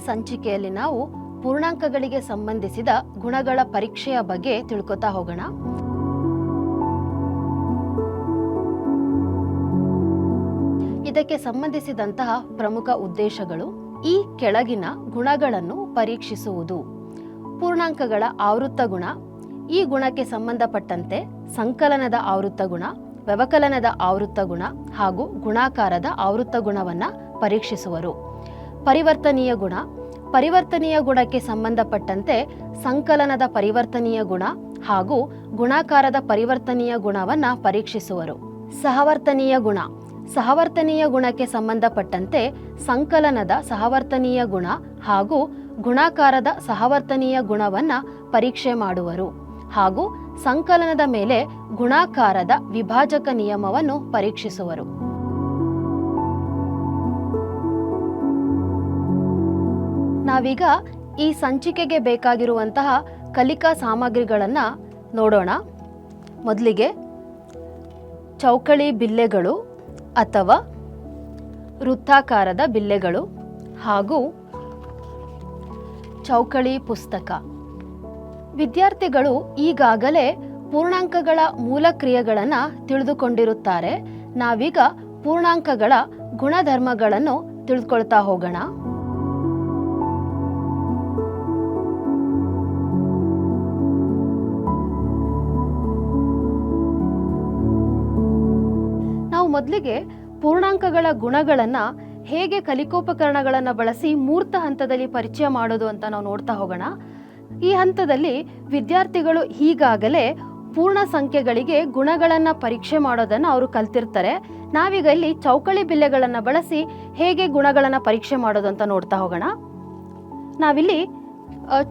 ಸಂಚಿಕೆಯಲ್ಲಿ ನಾವು ಪೂರ್ಣಾಂಕಗಳಿಗೆ ಸಂಬಂಧಿಸಿದ ಗುಣಗಳ ಪರೀಕ್ಷೆಯ ಬಗ್ಗೆ ತಿಳ್ಕೊತಾ ಹೋಗೋಣ. ಇದಕ್ಕೆ ಸಂಬಂಧಿಸಿದಂತಹ ಪ್ರಮುಖ ಉದ್ದೇಶಗಳು ಈ ಕೆಳಗಿನ ಗುಣಗಳನ್ನು ಪರೀಕ್ಷಿಸುವುದು. ಪೂರ್ಣಾಂಕಗಳ ಆವೃತ್ತ ಗುಣ, ಈ ಗುಣಕ್ಕೆ ಸಂಬಂಧಪಟ್ಟಂತೆ ಸಂಕಲನದ ಆವೃತ್ತ ಗುಣ, ವ್ಯವಕಲನದ ಆವೃತ್ತ ಗುಣ ಹಾಗೂ ಗುಣಾಕಾರದ ಆವೃತ್ತ ಗುಣವನ್ನು ಪರೀಕ್ಷಿಸುವರು. ಪರಿವರ್ತನೀಯ ಗುಣ, ಪರಿವರ್ತನೀಯ ಗುಣಕ್ಕೆ ಸಂಬಂಧಪಟ್ಟಂತೆ ಸಂಕಲನದ ಪರಿವರ್ತನೀಯ ಗುಣ ಹಾಗೂ ಗುಣಾಕಾರದ ಪರಿವರ್ತನೀಯ ಗುಣವನ್ನು ಪರೀಕ್ಷಿಸುವರು. ಸಹವರ್ತನೀಯ ಗುಣ, ಸಹವರ್ತನೀಯ ಗುಣಕ್ಕೆ ಸಂಬಂಧಪಟ್ಟಂತೆ ಸಂಕಲನದ ಸಹವರ್ತನೀಯ ಗುಣ ಹಾಗೂ ಗುಣಾಕಾರದ ಸಹವರ್ತನೀಯ ಗುಣವನ್ನು ಪರೀಕ್ಷೆ ಮಾಡುವರು ಹಾಗೂ ಸಂಕಲನದ ಮೇಲೆ ಗುಣಾಕಾರದ ವಿಭಾಜಕ ನಿಯಮವನ್ನು ಪರೀಕ್ಷಿಸುವರು. ನಾವೀಗ ಈ ಸಂಚಿಕೆಗೆ ಬೇಕಾಗಿರುವಂತಹ ಕಲಿಕಾ ಸಾಮಗ್ರಿಗಳನ್ನು ನೋಡೋಣ. ಮೊದಲಿಗೆ ಚೌಕಳಿ ಬಿಲ್ಲೆಗಳು ಅಥವಾ ವೃತ್ತಾಕಾರದ ಬಿಲ್ಲೆಗಳು ಹಾಗೂ ಚೌಕಳಿ ಪುಸ್ತಕ. ವಿದ್ಯಾರ್ಥಿಗಳು ಈಗಾಗಲೇ ಪೂರ್ಣಾಂಕಗಳ ಮೂಲ ಕ್ರಿಯೆಗಳನ್ನು ತಿಳಿದುಕೊಂಡಿರುತ್ತಾರೆ. ನಾವೀಗ ಪೂರ್ಣಾಂಕಗಳ ಗುಣಧರ್ಮಗಳನ್ನು ತಿಳಿದುಕೊಳ್ತಾ ಹೋಗೋಣ. ನಾವು ಮೊದಲಿಗೆ ಪೂರ್ಣಾಂಕಗಳ ಗುಣಗಳನ್ನು ಹೇಗೆ ಕಲಿಕೋಪಕರಣಗಳನ್ನು ಬಳಸಿ ಮೂರ್ತ ಹಂತದಲ್ಲಿ ಪರಿಚಯ ಮಾಡೋದು ಅಂತ ನಾವು ನೋಡ್ತಾ ಹೋಗೋಣ. ಈ ಹಂತದಲ್ಲಿ ವಿದ್ಯಾರ್ಥಿಗಳು ಈಗಾಗಲೇ ಪೂರ್ಣ ಸಂಖ್ಯೆಗಳಿಗೆ ಗುಣಗಳನ್ನು ಪರೀಕ್ಷೆ ಮಾಡೋದನ್ನು ಅವರು ಕಲ್ತಿರ್ತಾರೆ. ನಾವೀಗ ಇಲ್ಲಿ ಚೌಕಳಿ ಬಿಲ್ಲೆಗಳನ್ನು ಬಳಸಿ ಹೇಗೆ ಗುಣಗಳನ್ನು ಪರೀಕ್ಷೆ ಮಾಡೋದು ಅಂತ ನೋಡ್ತಾ ಹೋಗೋಣ. ನಾವಿಲ್ಲಿ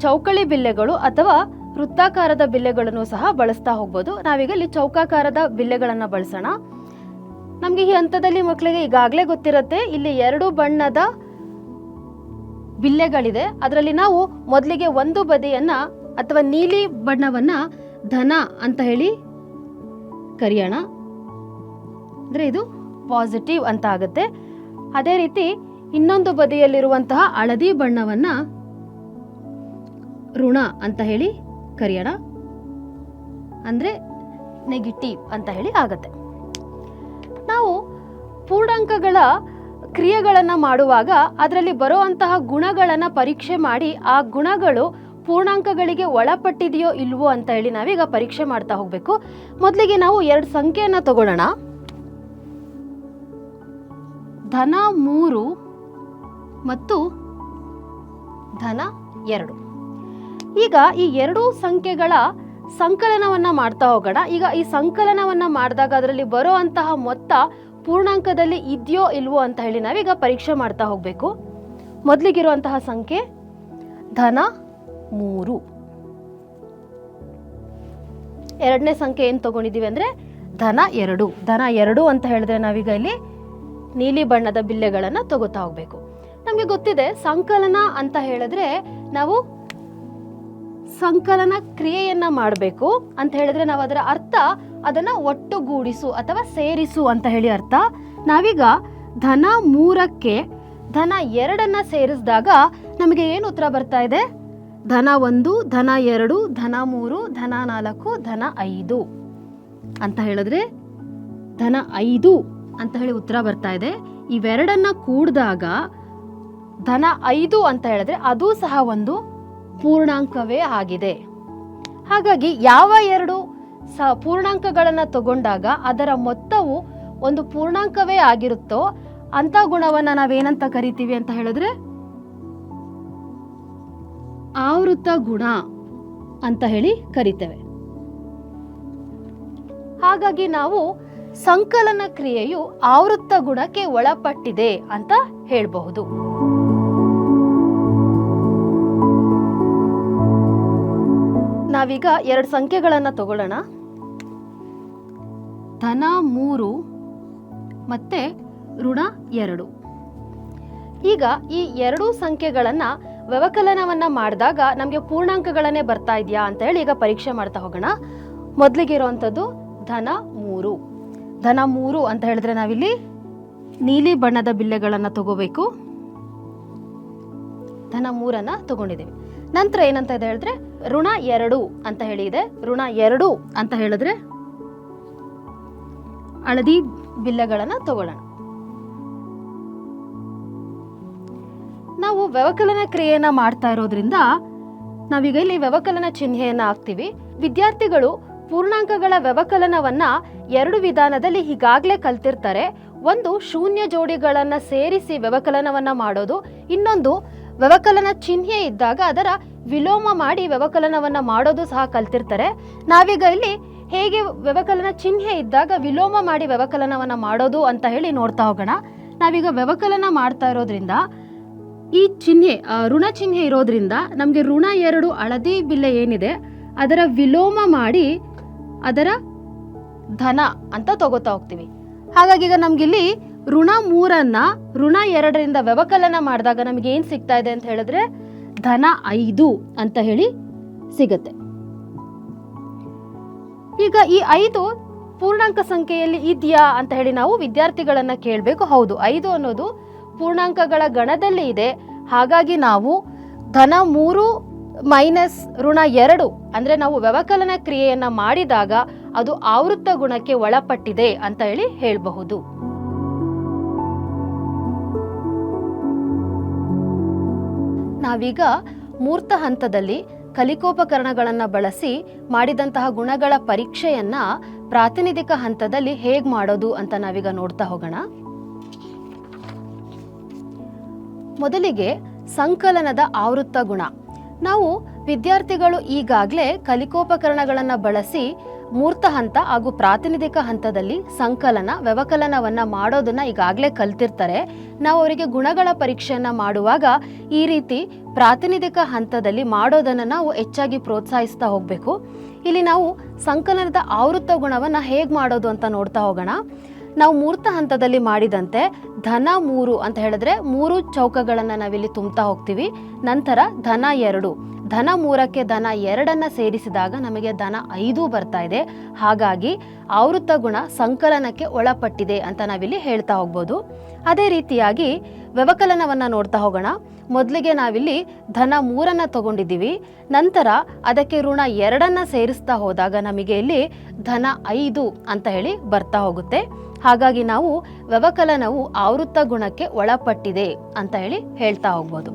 ಚೌಕಳಿ ಬಿಲ್ಲೆಗಳು ಅಥವಾ ವೃತ್ತಾಕಾರದ ಬಿಲ್ಲೆಗಳನ್ನು ಸಹ ಬಳಸ್ತಾ ಹೋಗ್ಬೋದು. ನಾವೀಗ ಇಲ್ಲಿ ಚೌಕಾಕಾರದ ಬಿಲ್ಲೆಗಳನ್ನು ಬಳಸೋಣ. ನಮಗೆ ಈ ಹಂತದಲ್ಲಿ ಮಕ್ಕಳಿಗೆ ಈಗಾಗಲೇ ಗೊತ್ತಿರುತ್ತೆ, ಇಲ್ಲಿ 2 ಬಣ್ಣದ ಬಿಲ್ಲೆಗಳಿದೆ. ಅದರಲ್ಲಿ ನಾವು ಮೊದಲಿಗೆ ಒಂದು ಬದಿಯನ್ನ ಅಥವಾ ನೀಲಿ ಬಣ್ಣವನ್ನ ಧನ ಅಂತ ಹೇಳಿ ಕರೆಯೋಣ, ಅಂದ್ರೆ ಇದು ಪಾಸಿಟಿವ್ ಅಂತ ಆಗುತ್ತೆ. ಅದೇ ರೀತಿ ಇನ್ನೊಂದು ಬದಿಯಲ್ಲಿರುವಂತಹ ಹಳದಿ ಬಣ್ಣವನ್ನ ಋಣ ಅಂತ ಹೇಳಿ ಕರೆಯೋಣ, ಅಂದ್ರೆ ನೆಗೆಟಿವ್ ಅಂತ ಹೇಳಿ ಆಗುತ್ತೆ. ನಾವು ಪೂರ್ಣಾಂಕಗಳ ಕ್ರಿಯೆಗಳನ್ನು ಮಾಡುವಾಗ ಅದರಲ್ಲಿ ಬರುವಂತಹ ಗುಣಗಳನ್ನು ಪರೀಕ್ಷೆ ಮಾಡಿ ಆ ಗುಣಗಳು ಪೂರ್ಣಾಂಕಗಳಿಗೆ ಒಳಪಟ್ಟಿದೆಯೋ ಇಲ್ವೋ ಅಂತ ಹೇಳಿ ನಾವೀಗ ಪರೀಕ್ಷೆ ಮಾಡ್ತಾ ಹೋಗಬೇಕು. ಮೊದಲಿಗೆ ನಾವು 2 ಸಂಖ್ಯೆಯನ್ನು ತಗೊಳ್ಳೋಣ. ಧನ 3 ಮತ್ತು ಧನ 2. ಈಗ ಈ 2 ಸಂಖ್ಯೆಗಳ ಸಂಕಲನವನ್ನ ಮಾಡ್ತಾ ಹೋಗೋಣ. ಈಗ ಈ ಸಂಕಲನವನ್ನ ಮಾಡಿದಾಗ ಅದರಲ್ಲಿ ಬರುವಂತಹ ಮೊತ್ತ ಪೂರ್ಣಾಂಕದಲ್ಲಿ ಇದೆಯೋ ಇಲ್ವೋ ಅಂತ ಹೇಳಿ ನಾವೀಗ ಪರೀಕ್ಷೆ ಮಾಡ್ತಾ ಹೋಗ್ಬೇಕು. ಮೊದಲಿಗಿರುವಂತಹ ಸಂಖ್ಯೆ ಧನ 3. ಎರಡನೇ ಸಂಖ್ಯೆ ಏನು ತಗೊಂಡಿದ್ದೀವಿ ಅಂದ್ರೆ ಧನ 2. ಧನ 2 ಅಂತ ಹೇಳಿದ್ರೆ ನಾವೀಗ ಇಲ್ಲಿ ನೀಲಿ ಬಣ್ಣದ ಬಿಲ್ಲೆಗಳನ್ನು ತಗೋತಾ ಹೋಗ್ಬೇಕು. ನಮಗೆ ಗೊತ್ತಿದೆ, ಸಂಕಲನ ಅಂತ ಹೇಳಿದ್ರೆ ನಾವು ಸಂಕಲನ ಕ್ರಿಯೆಯನ್ನ ಮಾಡಬೇಕು ಅಂತ ಹೇಳಿದ್ರೆ ನಾವು ಅದರ ಅರ್ಥ ಅದನ್ನ ಒಟ್ಟುಗೂಡಿಸು ಅಥವಾ ಸೇರಿಸು ಅಂತ ಹೇಳಿ ಅರ್ಥ. ನಾವೀಗ ಧನ 3ಕ್ಕೆ ಧನ 2 ಸೇರಿಸಿದಾಗ ನಮಗೆ ಏನು ಉತ್ತರ ಬರ್ತಾ ಇದೆ? ಧನ 1, ಧನ 2, ಧನ 3, ಧನ 4, ಧನ 5 ಅಂತ ಹೇಳಿದ್ರೆ ಧನ 5 ಅಂತ ಹೇಳಿ ಉತ್ತರ ಬರ್ತಾ ಇದೆ. ಇವೆರಡನ್ನ ಕೂಡಿದಾಗ ಧನ 5 ಅಂತ ಹೇಳಿದ್ರೆ ಅದು ಸಹ ಒಂದು ಪೂರ್ಣಾಂಕವೇ ಆಗಿದೆ. ಹಾಗಾಗಿ ಯಾವ 2 ಪೂರ್ಣಾಂಕಗಳನ್ನು ತಗೊಂಡಾಗ ಅದರ ಮೊತ್ತವು ಒಂದು ಪೂರ್ಣಾಂಕವೇ ಆಗಿರುತ್ತೋ ಅಂತ ಗುಣವನ್ನು ನಾವೇನಂತ ಕರಿತೀವಿ ಅಂತ ಹೇಳಿದ್ರೆ ಆವೃತ್ತ ಗುಣ ಅಂತ ಹೇಳಿ ಕರಿತೇವೆ. ಹಾಗಾಗಿ ನಾವು ಸಂಕಲನ ಕ್ರಿಯೆಯು ಆವೃತ್ತ ಗುಣಕ್ಕೆ ಒಳಪಟ್ಟಿದೆ ಅಂತ ಹೇಳಬಹುದು. ನಾವೀಗ 2 ಸಂಖ್ಯೆಗಳನ್ನು ತಗೊಳ್ಳೋಣ. ಧನ 3 ಮತ್ತೆ ಋಣ 2. ಈಗ ಈ 2 ಸಂಖ್ಯೆಗಳನ್ನು ವ್ಯವಕಲನವನ್ನ ಮಾಡಿದಾಗ ನಮಗೆ ಪೂರ್ಣಾಂಕಗಳನ್ನೇ ಬರ್ತಾ ಇದೆಯಾ ಅಂತ ಹೇಳಿ ಈಗ ಪರೀಕ್ಷೆ ಮಾಡ್ತಾ ಹೋಗೋಣ. ಮೊದಲಿಗೆ ಇರುವಂಥದ್ದು ಧನ 3. ಧನ 3 ಅಂತ ಹೇಳಿದ್ರೆ ನಾವಿಲ್ಲಿ ನೀಲಿ ಬಣ್ಣದ ಬಿಲ್ಲೆಗಳನ್ನು ತಗೋಬೇಕು. ಧನ 3 ತಗೊಂಡಿದ್ದೀವಿ. ನಂತರ ಏನಂತ ಇದೆ ಹೇಳಿದ್ರೆ ಋಣ 2 ಅಂತ ಹೇಳಿ ಇದೆ. ಋಣ 2 ಅಂತ ಹೇಳಿದ್ರೆ ಹಳದಿ ಬಿಲ್ಲೆಗಳನ್ನ ತಗೊಳ್ಳೋಣ. ನಾವು ವ್ಯವಕಲನ ಕ್ರಿಯೆಯನ್ನ ಮಾಡ್ತಾ ಇರೋದ್ರಿಂದ ನಾವೀಗ ಇಲ್ಲಿ ವ್ಯವಕಲನ ಚಿಹ್ನೆಯನ್ನ ಹಾಕ್ತೀವಿ. ವಿದ್ಯಾರ್ಥಿಗಳು ಪೂರ್ಣಾಂಕಗಳ ವ್ಯವಕಲನವನ್ನ 2 ವಿಧಾನದಲ್ಲಿ ಈಗಾಗಲೇ ಕಲ್ತಿರ್ತಾರೆ. ಒಂದು ಶೂನ್ಯ ಜೋಡಿಗಳನ್ನ ಸೇರಿಸಿ ವ್ಯವಕಲನವನ್ನ ಮಾಡೋದು, ಇನ್ನೊಂದು ವ್ಯವಕಲನ ಚಿಹ್ನೆ ಇದ್ದಾಗ ಅದರ ವಿಲೋಮ ಮಾಡಿ ವ್ಯವಕಲನವನ್ನ ಮಾಡೋದು ಸಹ ಕಲ್ತಿರ್ತಾರೆ. ನಾವೀಗ ಇಲ್ಲಿ ಹೇಗೆ ವ್ಯವಕಲನ ಚಿಹ್ನೆ ಇದ್ದಾಗ ವಿಲೋಮ ಮಾಡಿ ವ್ಯವಕಲನವನ್ನ ಮಾಡೋದು ಅಂತ ಹೇಳಿ ನೋಡ್ತಾ ಹೋಗೋಣ. ನಾವೀಗ ವ್ಯವಕಲನ ಮಾಡ್ತಾ ಇರೋದ್ರಿಂದ ಈ ಚಿಹ್ನೆ ಋಣ ಚಿಹ್ನೆ ಇರೋದ್ರಿಂದ ನಮಗೆ ಋಣ 2 ಹಳದಿ ಬಿಲ್ಲೆ ಏನಿದೆ ಅದರ ವಿಲೋಮ ಮಾಡಿ ಅದರ ಧನ ಅಂತ ತಗೋತಾ ಹೋಗ್ತೀವಿ. ಹಾಗಾಗಿ ಈಗ ನಮ್ಗಿಲ್ಲಿ ಋಣ 3 ಋಣ 2 ವ್ಯವಕಲನ ಮಾಡಿದಾಗ ನಮ್ಗೆ ಏನ್ ಸಿಗ್ತಾ ಇದೆ ಅಂತ ಹೇಳಿದ್ರೆ ಧನ 5 ಅಂತ ಹೇಳಿ ಸಿಗತ್ತೆ. ಈಗ ಈ 5 ಪೂರ್ಣಾಂಕ ಸಂಖ್ಯೆಯಲ್ಲಿ ಇದೆಯಾ ಅಂತ ಹೇಳಿ ನಾವು ವಿದ್ಯಾರ್ಥಿಗಳನ್ನ ಕೇಳಬೇಕು. ಹೌದು, 5 ಅನ್ನೋದು ಪೂರ್ಣಾಂಕಗಳ ಗಣದಲ್ಲಿ ಇದೆ. ಹಾಗಾಗಿ ನಾವು ಧನ 3 ಮೈನಸ್ ಋಣ 2 ಅಂದ್ರೆ ನಾವು ವ್ಯವಕಲನ ಕ್ರಿಯೆಯನ್ನ ಮಾಡಿದಾಗ ಅದು ಆವೃತ್ತ ಗುಣಕ್ಕೆ ಒಳಪಟ್ಟಿದೆ ಅಂತ ಹೇಳಿ ಹೇಳಬಹುದು. ನಾವೀಗ ಮೂರ್ತ ಹಂತದಲ್ಲಿ ಕಲಿಕೋಪಕರಣಗಳನ್ನ ಬಳಸಿ ಮಾಡಿದಂತಹ ಗುಣಗಳ ಪರೀಕ್ಷೆಯನ್ನ ಪ್ರಾತಿನಿಧಿಕ ಹಂತದಲ್ಲಿ ಹೇಗ್ ಮಾಡೋದು ಅಂತ ನಾವೀಗ ನೋಡ್ತಾ ಹೋಗೋಣ. ಮೊದಲಿಗೆ ಸಂಕಲನದ ಆವೃತ್ತ ಗುಣ. ನಾವು ವಿದ್ಯಾರ್ಥಿಗಳು ಈಗಾಗಲೇ ಕಲಿಕೋಪಕರಣಗಳನ್ನು ಬಳಸಿ ಮೂರ್ತ ಹಂತ ಹಾಗೂ ಪ್ರಾತಿನಿಧಿಕ ಹಂತದಲ್ಲಿ ಸಂಕಲನ ವ್ಯವಕಲನವನ್ನ ಮಾಡೋದನ್ನ ಈಗಾಗಲೇ ಕಲ್ತಿರ್ತಾರೆ. ನಾವು ಅವರಿಗೆ ಗುಣಗಳ ಪರೀಕ್ಷೆಯನ್ನ ಮಾಡುವಾಗ ಈ ರೀತಿ ಪ್ರಾತಿನಿಧಿಕ ಹಂತದಲ್ಲಿ ಮಾಡೋದನ್ನ ನಾವು ಹೆಚ್ಚಾಗಿ ಪ್ರೋತ್ಸಾಹಿಸ್ತಾ ಹೋಗ್ಬೇಕು. ಇಲ್ಲಿ ನಾವು ಸಂಕಲನದ ಆವೃತ್ತ ಗುಣವನ್ನ ಹೇಗ್ ಮಾಡೋದು ಅಂತ ನೋಡ್ತಾ ಹೋಗೋಣ. ನಾವು ಮೂರ್ತ ಹಂತದಲ್ಲಿ ಮಾಡಿದಂತೆ ಧನ 3 ಅಂತ ಹೇಳಿದ್ರೆ 3 ಚೌಕಗಳನ್ನ ನಾವಿಲ್ಲಿ ತುಂಬ್ತಾ ಹೋಗ್ತೀವಿ. ನಂತರ ಧನ 2, ಧನ 3ಕ್ಕೆ ಧನ 2 ಸೇರಿಸಿದಾಗ ನಮಗೆ ಧನ 5 ಬರ್ತಾ ಇದೆ. ಹಾಗಾಗಿ ಆವೃತ್ತ ಗುಣ ಸಂಕಲನಕ್ಕೆ ಒಳಪಟ್ಟಿದೆ ಅಂತ ನಾವಿಲ್ಲಿ ಹೇಳ್ತಾ ಹೋಗ್ಬೋದು. ಅದೇ ರೀತಿಯಾಗಿ ವ್ಯವಕಲನವನ್ನ ನೋಡ್ತಾ ಹೋಗೋಣ. ಮೊದಲಿಗೆ ನಾವಿಲ್ಲಿ ಧನ 3 ತಗೊಂಡಿದ್ದೀವಿ. ನಂತರ ಅದಕ್ಕೆ ಋಣ 2 ಸೇರಿಸ್ತಾ ಹೋದಾಗ ನಮಗೆ ಇಲ್ಲಿ ಧನ 5 ಅಂತ ಹೇಳಿ ಬರ್ತಾ ಹೋಗುತ್ತೆ. ಹಾಗಾಗಿ ನಾವು ವ್ಯವಕಲನವು ಆವೃತ್ತ ಗುಣಕ್ಕೆ ಒಳಪಟ್ಟಿದೆ ಅಂತ ಹೇಳಿ ಹೇಳ್ತಾ ಹೋಗ್ಬೋದು.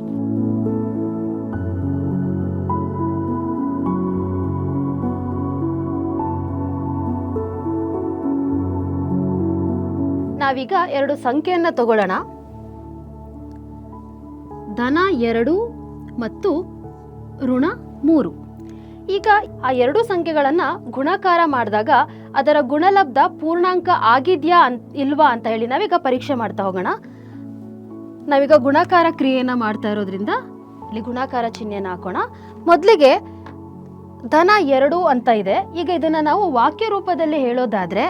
ನಾವೀಗ 2 ಸಂಖ್ಯೆಯನ್ನ ತಗೊಳ್ಳೋಣ. ಧನ 2 ಮತ್ತು ಋಣ 3. ಈಗ ಆ 2 ಸಂಖ್ಯೆಗಳನ್ನ ಗುಣಾಕಾರ ಮಾಡಿದಾಗ ಅದರ ಗುಣಲಬ್ಧ ಪೂರ್ಣಾಂಕ ಆಗಿದ್ಯಾ ಇಲ್ವಾ ಅಂತ ಹೇಳಿ ನಾವೀಗ ಪರೀಕ್ಷೆ ಮಾಡ್ತಾ ಹೋಗೋಣ. ನಾವೀಗ ಗುಣಾಕಾರ ಕ್ರಿಯೆಯನ್ನ ಮಾಡ್ತಾ ಇರೋದ್ರಿಂದ ಇಲ್ಲಿ ಗುಣಾಕಾರ ಚಿಹ್ನೆಯನ್ನ ಹಾಕೋಣ. ಮೊದಲಿಗೆ ಧನ 2 ಅಂತ ಇದೆ. ಈಗ ಇದನ್ನ ನಾವು ವಾಕ್ಯ ರೂಪದಲ್ಲಿ ಹೇಳೋದಾದ್ರೆ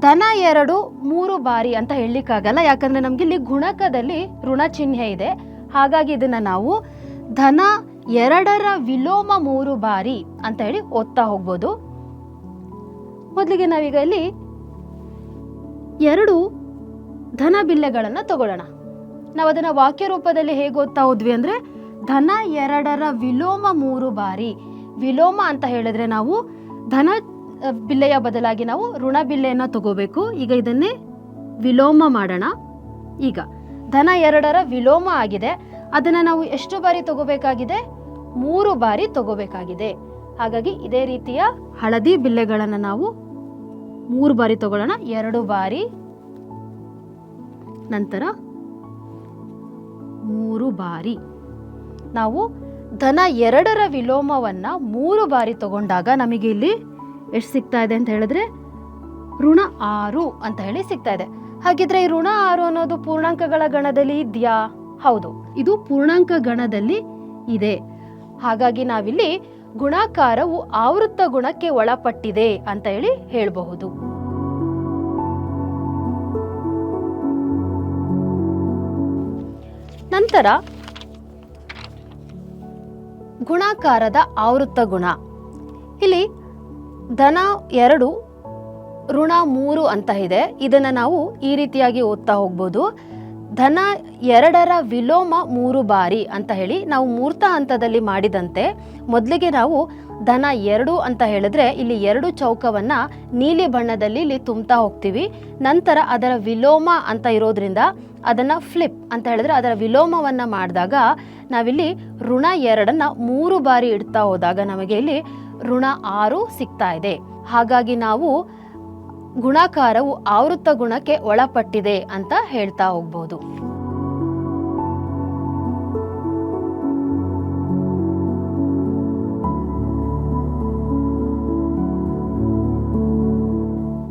ಧನ 2 3 ಬಾರಿ ಅಂತ ಹೇಳಲಿಕ್ಕಾಗಲ್ಲ, ಯಾಕಂದ್ರೆ ನಮ್ಗೆ ಇಲ್ಲಿ ಗುಣಕದಲ್ಲಿ ಋಣ ಚಿಹ್ನೆ ಇದೆ. ಹಾಗಾಗಿ ಇದನ್ನ ನಾವು ಧನ 2ರ ವಿಲೋಮ 3 ಬಾರಿ ಅಂತ ಹೇಳಿ ಓದ್ತಾ ಹೋಗ್ಬೋದು. ಮೊದಲಿಗೆ ನಾವೀಗ ಇಲ್ಲಿ 2 ಧನ ಬಿಲ್ಲೆಗಳನ್ನ ತಗೊಳ್ಳೋಣ. ನಾವು ಅದನ್ನ ವಾಕ್ಯ ರೂಪದಲ್ಲಿ ಹೇಗೆ ಓದ್ತಾ ಹೋದ್ವಿ ಅಂದ್ರೆ ಧನ 2ರ ವಿಲೋಮ 3 ಬಾರಿ. ವಿಲೋಮ ಅಂತ ಹೇಳಿದ್ರೆ ನಾವು ಧನ ಬಿಲ್ಲೆಯ ಬದಲಾಗಿ ನಾವು ಋಣ ಬಿಲ್ಲೆಯನ್ನ ತಗೋಬೇಕು. ಈಗ ಇದನ್ನೇ ವಿಲೋಮ ಮಾಡೋಣ. ಈಗ ಧನ 2ರ ವಿಲೋಮ ಆಗಿದೆ. ಅದನ್ನ ನಾವು ಎಷ್ಟು ಬಾರಿ ತಗೋಬೇಕಾಗಿದೆ? 3 ಬಾರಿ ತಗೋಬೇಕಾಗಿದೆ. ಹಾಗಾಗಿ ಇದೇ ರೀತಿಯ ಹಳದಿ ಬಿಲ್ಲೆಗಳನ್ನು ನಾವು 3 ಬಾರಿ ತಗೊಳ್ಳೋಣ. 2 ಬಾರಿ, ನಂತರ 3 ಬಾರಿ. ನಾವು ಧನ 2ರ ವಿಲೋಮವನ್ನ 3 ಬಾರಿ ತಗೊಂಡಾಗ ನಮಗೆ ಇಲ್ಲಿ ಎಷ್ಟು ಸಿಗ್ತಾ ಇದೆ ಅಂತ ಹೇಳಿದ್ರೆ ಋಣ 6 ಅಂತ ಹೇಳಿ ಸಿಗ್ತಾ ಇದೆ. ಹಾಗಿದ್ರೆ ಈ ಋಣ 6 ಅನ್ನೋದು ಪೂರ್ಣಾಂಕಗಳ ಗಣದಲ್ಲಿ ಇದೆಯಾ? ಹೌದು, ಇದು ಪೂರ್ಣಾಂಕ ಗಣದಲ್ಲಿ ಇದೆ. ಹಾಗಾಗಿ ನಾವಿಲ್ಲಿ ಗುಣಾಕಾರವು ಆವೃತ್ತ ಗುಣಕ್ಕೆ ಒಳಪಟ್ಟಿದೆ ಅಂತ ಹೇಳಿ ಹೇಳಬಹುದು. ನಂತರ ಗುಣಾಕಾರದ ಆವೃತ್ತ ಗುಣ. ಇಲ್ಲಿ ಧನ 2 ಋಣ 3 ಅಂತ ಇದೆ. ಇದನ್ನ ನಾವು ಈ ರೀತಿಯಾಗಿ ಓದ್ತಾ ಹೋಗ್ಬೋದು. ಧನ 2ರ ವಿಲೋಮ 3 ಬಾರಿ ಅಂತ ಹೇಳಿ ನಾವು ಮೂರ್ತ ಹಂತದಲ್ಲಿ ಮಾಡಿದಂತೆ ಮೊದಲಿಗೆ ನಾವು ಧನ 2 ಅಂತ ಹೇಳಿದ್ರೆ ಇಲ್ಲಿ 2 ಚೌಕವನ್ನು ನೀಲಿ ಬಣ್ಣದಲ್ಲಿ ಇಲ್ಲಿ ತುಂಬ್ತಾ ಹೋಗ್ತೀವಿ. ನಂತರ ಅದರ ವಿಲೋಮ ಅಂತ ಇರೋದ್ರಿಂದ ಅದನ್ನು ಫ್ಲಿಪ್ ಅಂತ ಹೇಳಿದ್ರೆ ಅದರ ವಿಲೋಮವನ್ನು ಮಾಡಿದಾಗ ನಾವಿಲ್ಲಿ ಋಣ 2ನ್ನು 3 ಬಾರಿ ಇಡ್ತಾ ಹೋದಾಗ ನಮಗೆ ಇಲ್ಲಿ ಋಣ 6 ಸಿಗ್ತಾ ಇದೆ. ಹಾಗಾಗಿ ನಾವು ಗುಣಾಕಾರವು ಆವೃತ್ತ ಗುಣಕ್ಕೆ ಒಳಪಟ್ಟಿದೆ ಅಂತ ಹೇಳ್ತಾ ಹೋಗ್ಬೋದು.